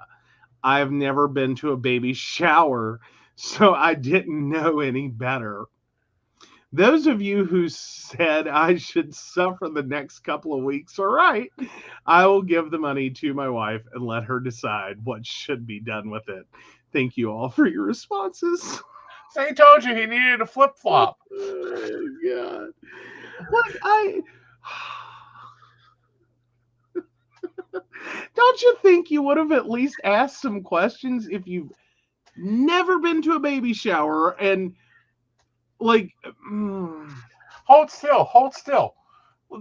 I've never been to a baby shower, so I didn't know any better. Those of you who said I should suffer the next couple of weeks are right. I will give the money to my wife and let her decide what should be done with it. Thank you all for your responses. So he told you he needed a flip flop. Oh, God. Like, don't you think you would have at least asked some questions if you've never been to a baby shower and like Hold still, hold still.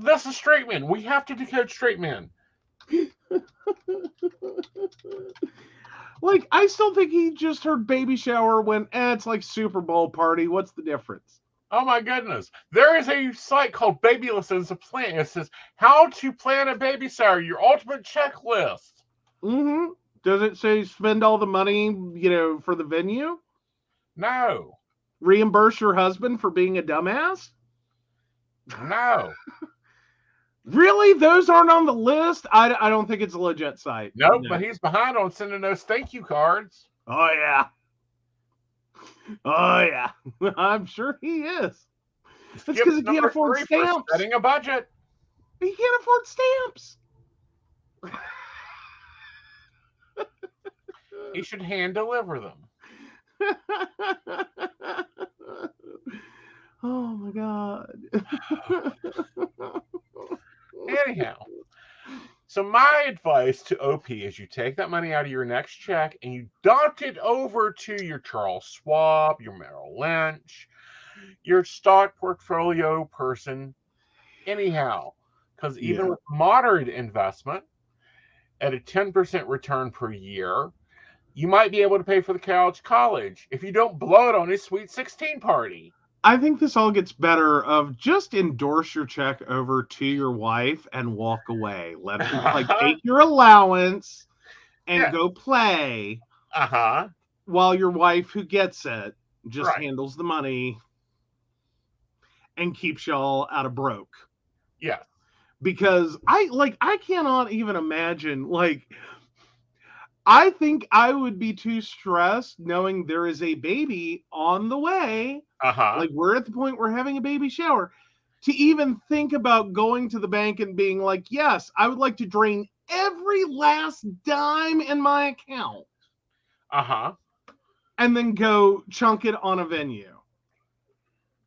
This is straight men. We have to decode straight men. like I still think he just heard baby shower when it's like Super Bowl party. What's the difference? Oh my goodness. There is a site called Babyless. It's a plan. It says how to plan a baby shower, your ultimate checklist. Mm-hmm. Does it say spend all the money, for the venue? No. Reimburse your husband for being a dumbass? No. Really? Those aren't on the list? I don't think it's a legit site. Nope, No. but he's behind on sending those thank you cards. Oh, yeah. Oh, yeah. I'm sure he is. That's because he can't afford stamps. Setting a budget. He can't afford stamps. He should hand deliver them. Oh, my God. Anyhow, so my advice to OP is you take that money out of your next check and you dump it over to your Charles Schwab, your Merrill Lynch, your stock portfolio person, anyhow. Because even with moderate investment at a 10% return per year, you might be able to pay for the college if you don't blow it on his Sweet 16 party. I think this all gets better of just endorse your check over to your wife and walk away. Let her take your allowance and go play. While your wife, who gets it, just handles the money and keeps y'all out of broke. Yeah. Because I cannot even imagine, I think I would be too stressed knowing there is a baby on the way. Like, we're at the point we're having a baby shower to even think about going to the bank and being like, yes, I would like to drain every last dime in my account. And then go chunk it on a venue.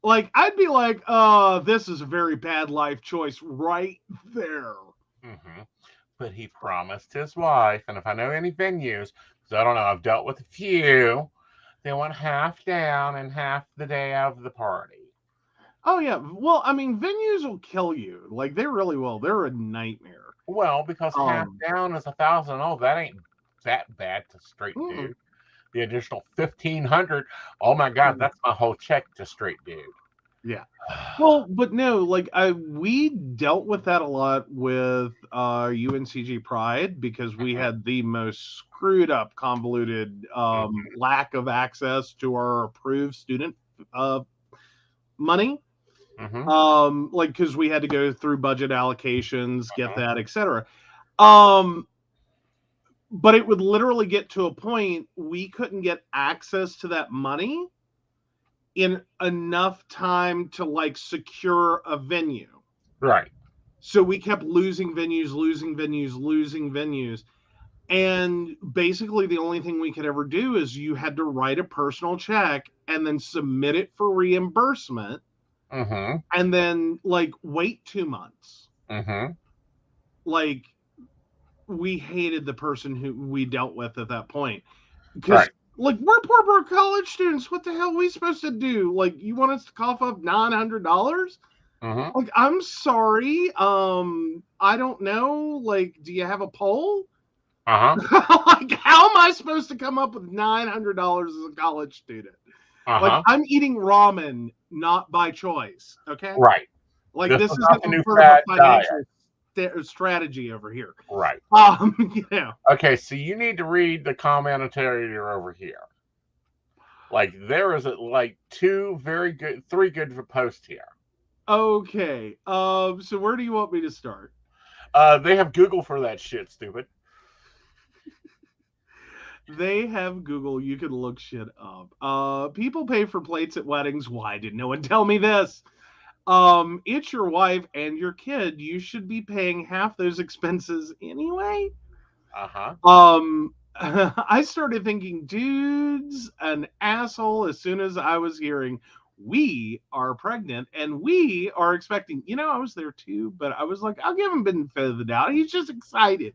Like, I'd be like, this is a very bad life choice right there. But he promised his wife, and if I know any venues, because I don't know, I've dealt with a few, they want half down and half the day of the party. Oh, yeah. Well, I mean, venues will kill you. Like, they really will. They're a nightmare. Well, because half down is $1,000. Oh, that ain't that bad to straight dude. The additional $1,500. Oh my God, that's my whole check to straight dude. Yeah. Well, but no, we dealt with that a lot with UNCG Pride because we had the most screwed up, convoluted lack of access to our approved student money. Because we had to go through budget allocations, get that, etc. But it would literally get to a point we couldn't get access to that money in enough time to secure a venue. Right. So we kept losing venues. And basically the only thing we could ever do is you had to write a personal check and then submit it for reimbursement. And then wait 2 months. We hated the person who we dealt with at that point. Because we're poor college students. What the hell are we supposed to do? You want us to cough up $900? I'm sorry. I don't know. Do you have a poll? How am I supposed to come up with $900 as a college student? I'm eating ramen, not by choice. Okay. Right. This is a financial strategy over here. Right. Okay, so you need to read the commentary over here. Like there is like three good posts here. Okay. So where do you want me to start? They have Google for that shit, stupid. They have Google. You can look shit up. People pay for plates at weddings. Why did no one tell me this? It's your wife and your kid. You should be paying half those expenses anyway. Uh-huh. I started thinking, dude's an asshole as soon as I was hearing we are pregnant and we are expecting. I was there too, but I was like, I'll give him benefit of the doubt. He's just excited.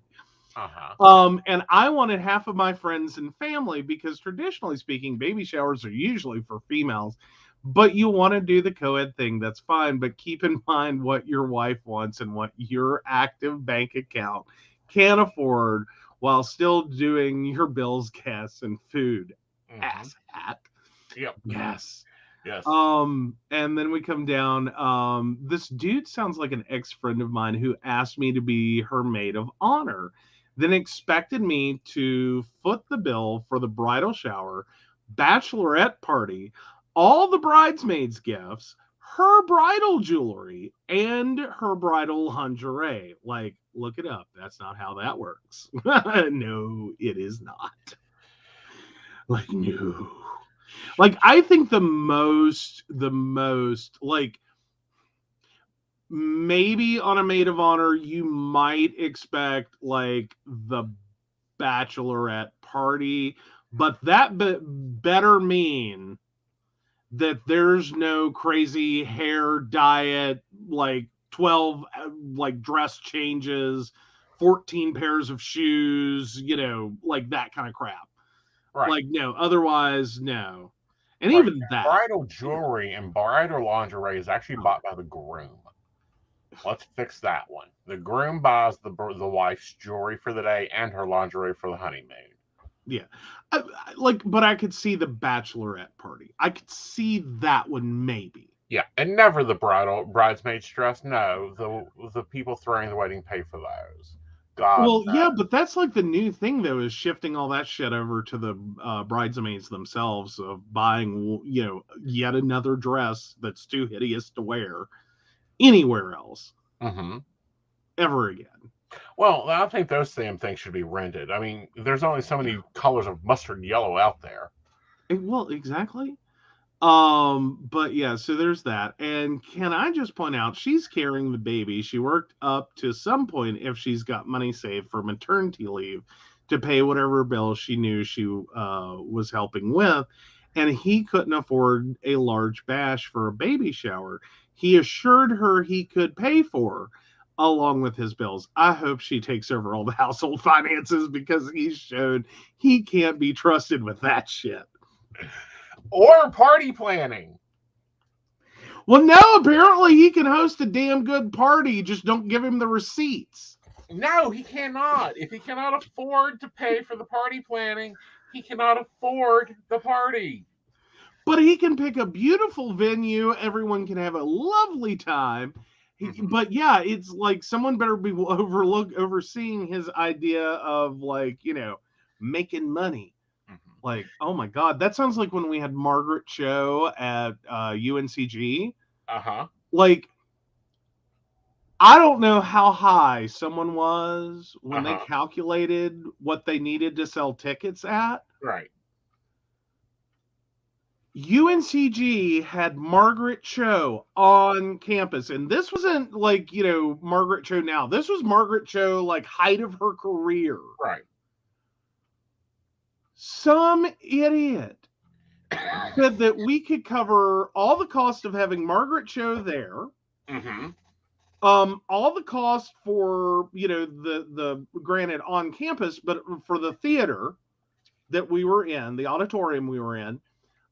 And I wanted half of my friends and family because traditionally speaking, baby showers are usually for females. But you want to do the co-ed thing, that's fine. But keep in mind what your wife wants and what your active bank account can afford while still doing your bills, gas, and food. Ass hat. Yep. Yes. Yes. And then we come down. This dude sounds like an ex-friend of mine who asked me to be her maid of honor, then expected me to foot the bill for the bridal shower, bachelorette party, all the bridesmaids' gifts, her bridal jewelry, and her bridal lingerie. Like, look it up. That's not how that works. No, it is not. Like, no. Like, I think the most, like, maybe on a maid of honor, you might expect, like, the bachelorette party, but that better mean that there's no crazy hair diet, like 12 like dress changes, 14 pairs of shoes, like that kind of crap. Right. Like, no, otherwise, no. And Right. even that. Bridal jewelry and bridal lingerie is actually bought by the groom. Let's fix that one. The groom buys the wife's jewelry for the day and her lingerie for the honeymoon. Yeah. But I could see the bachelorette party. I could see that one maybe. Yeah, and never the bridesmaid's dress. No, the people throwing the wedding pay for those. God. Well, No. yeah, but that's like the new thing though, is shifting all that shit over to the bridesmaids themselves, of buying, yet another dress that's too hideous to wear anywhere else ever again. Well, I think those same things should be rented. I mean, there's only so many colors of mustard yellow out there. Well, exactly. But yeah, so there's that. And can I just point out, she's carrying the baby. She worked up to some point, if she's got money saved for maternity leave, to pay whatever bill she knew she was helping with. And he couldn't afford a large bash for a baby shower. He assured her he could pay for, along with his bills. I hope she takes over all the household finances, because he's shown he can't be trusted with that shit. Or party planning. Well, no, apparently he can host a damn good party. Just don't give him the receipts. No, he cannot. If he cannot afford to pay for the party planning, he cannot afford the party. But he can pick a beautiful venue. Everyone can have a lovely time. But yeah, it's like someone better be overseeing his idea of, like, making money. Like, oh my God, that sounds like when we had Margaret Cho at UNCG. Like, I don't know how high someone was when they calculated what they needed to sell tickets at. Right. UNCG had Margaret Cho on campus, and this wasn't like, Margaret Cho now. This was Margaret Cho, like, height of her career. Right. Some idiot said that we could cover all the cost of having Margaret Cho there. All the cost for, the granted on campus, but for the theater that we were in, the auditorium we were in,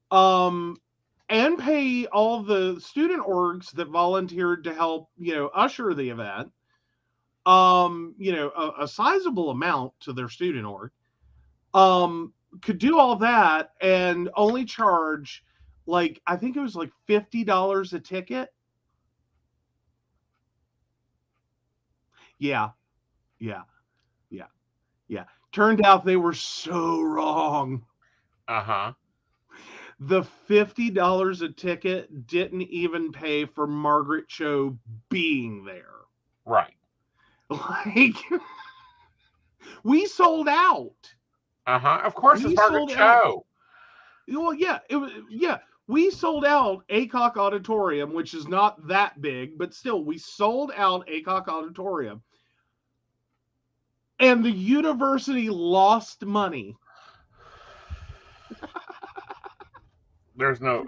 and pay all the student orgs that volunteered to help, usher the event, a sizable amount to their student org, could do all that and only charge, like, I think it was like $50 a ticket. Yeah. Turned out they were so wrong. The $50 a ticket didn't even pay for Margaret Cho being there. Right. Like, we sold out. Of course, We it's Margaret sold Cho. Well, yeah, we sold out Aycock Auditorium, which is not that big, but still, we sold out Aycock Auditorium. And the university lost money. There's no,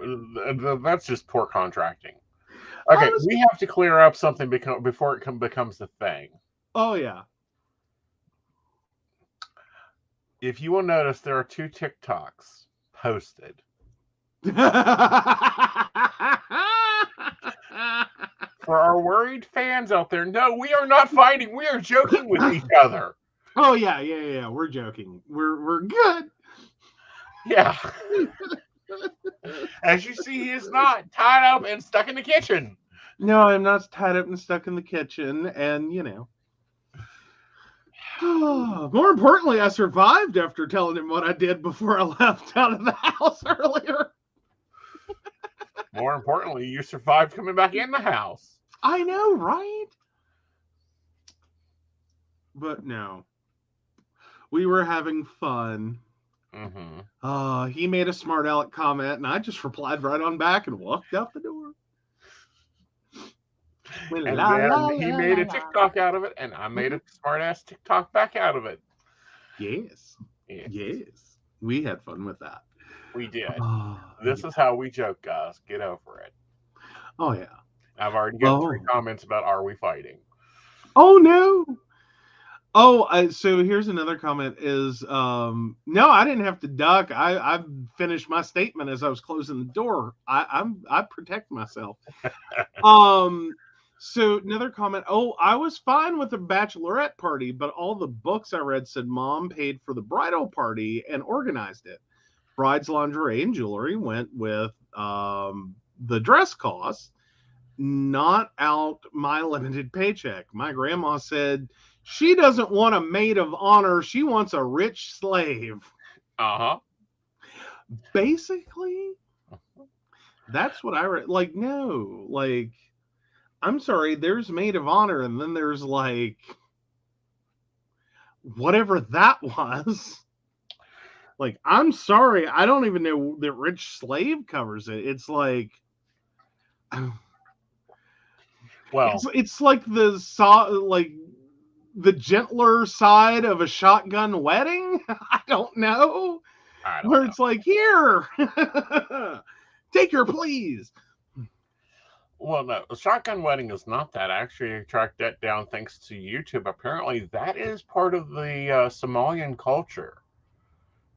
that's just poor contracting. Okay, we have to clear up something before it becomes the thing. Oh, yeah. If you will notice, there are 2 TikToks posted. For our worried fans out there, no, we are not fighting. We are joking with each other. Oh, yeah. We're joking. We're good. Yeah. As you see, he is not tied up and stuck in the kitchen. No, I'm not tied up and stuck in the kitchen. And, you know. More importantly, I survived after telling him what I did before I left out of the house earlier. More importantly, you survived coming back in the house. I know, right? But no. We were having fun. Mm-hmm. He made a smart aleck comment, and I just replied right on back and walked out the door. And then he made a TikTok out of it, and I made a smart-ass TikTok back out of it. Yes. We had fun with that. We did. This is how we joke, guys. Get over it. Oh, yeah. I've already got 3 comments about are we fighting? Oh, no. Oh, so here's another comment is, no, I didn't have to duck. I finished my statement as I was closing the door. I protect myself. So another comment. Oh, I was fine with the bachelorette party, but all the books I read said mom paid for the bridal party and organized it. Bride's lingerie and jewelry went with the dress costs, not out my limited paycheck. My grandma said she doesn't want a maid of honor. She wants a rich slave. Basically, that's what I read. Like, no, like, I'm sorry, there's maid of honor, and then there's like whatever that was. Like, I'm sorry, I don't even know that rich slave covers it. It's like, well, it's like the gentler side of a shotgun wedding. I don't know. Where it's like, here, take her, please. Well, no, a shotgun wedding is not that. I actually tracked that down thanks to YouTube. Apparently, that is part of the Somalian culture.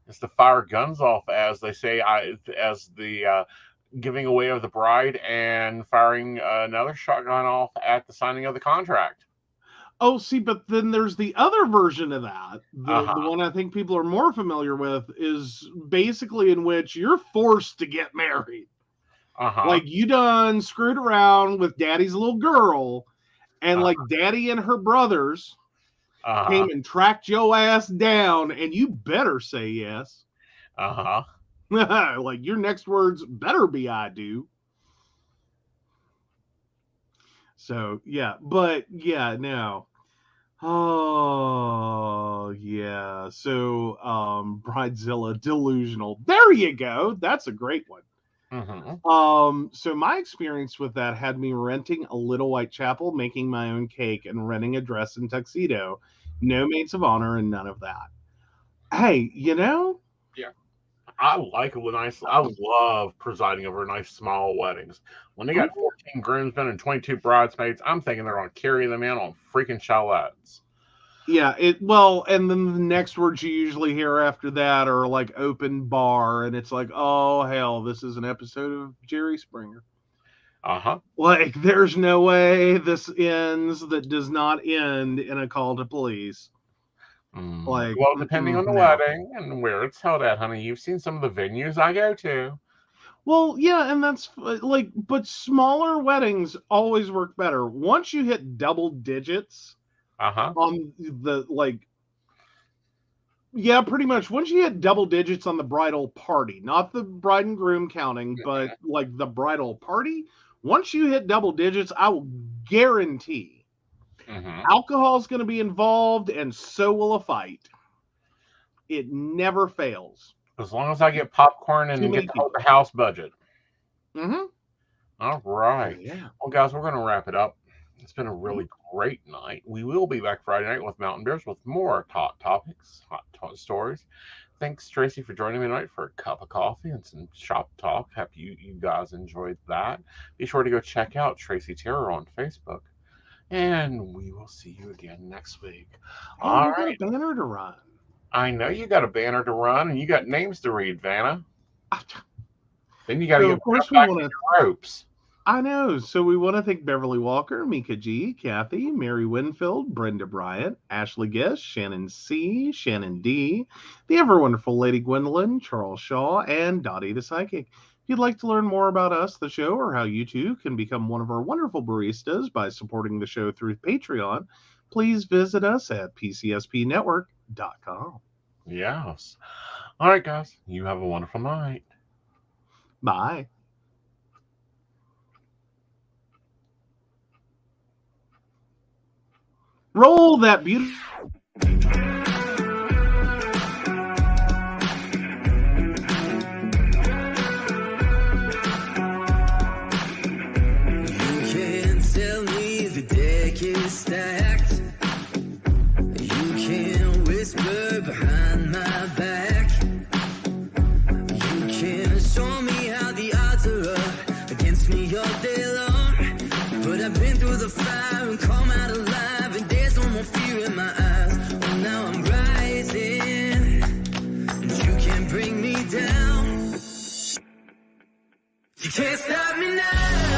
It's to fire guns off, as they say, as the giving away of the bride and firing another shotgun off at the signing of the contract. Oh, see, but then there's the other version of that. The one I think people are more familiar with is basically in which you're forced to get married. Like, you done screwed around with daddy's little girl, and like daddy and her brothers came and tracked your ass down, and you better say yes. Like, your next words better be I do. So, yeah. But, yeah, no. Oh, yeah. So, Bridezilla Delusional. There you go. That's a great one. So my experience with that had me renting a Little Whitechapel, making my own cake, and renting a dress and tuxedo. No maids of honor and none of that. Hey, you know? Yeah. I love presiding over nice small weddings. When they got 14 groomsmen and 22 bridesmaids, I'm thinking they're going to carry them in on freaking shallots. Yeah, and then the next words you usually hear after that are like open bar, and it's like, oh hell, this is an episode of Jerry Springer. Like, there's no way this ends that does not end in a call to police. Like, well, depending on the wedding and where it's held at, honey, you've seen some of the venues I go to. Well, yeah, and that's like, but smaller weddings always work better. Once you hit double digits on the, like, Yeah, pretty much. Once you hit double digits on the bridal party, not the bride and groom counting, but like the bridal party, once you hit double digits, I will guarantee alcohol is going to be involved, and so will a fight. It never fails. As long as I get popcorn Too and many get to people. hold the house budget. Mm-hmm. All right. Yeah. Well, guys, we're going to wrap it up. It's been a really great night. We will be back Friday night with Mountain Bears with more hot topics, stories. Thanks, Tracy, for joining me tonight for a cup of coffee and some shop talk. Hope you guys enjoyed that. Be sure to go check out Tracy Terror on Facebook. And we will see you again next week. Hey, All you right. got a banner to run. I know you got a banner to run and you got names to read, Vanna. Then you got to So, get of course, we back want to to. your ropes. I know. So we want to thank Beverly Walker, Mika G, Kathy, Mary Winfield, Brenda Bryant, Ashley Guest, Shannon C, Shannon D, the ever wonderful Lady Gwendolyn, Charles Shaw, and Dottie the Psychic. If you'd like to learn more about us, the show, or how you too can become one of our wonderful baristas by supporting the show through Patreon, please visit us at PCSPnetwork.com. Yes. All right, guys. You have a wonderful night. Bye. Roll that beautiful. Stacked. You can whisper behind my back. You can show me how the odds are up against me all day long. But I've been through the fire and come out alive, and there's no more fear in my eyes. Oh, now I'm rising, and you can't bring me down. You can't stop me now.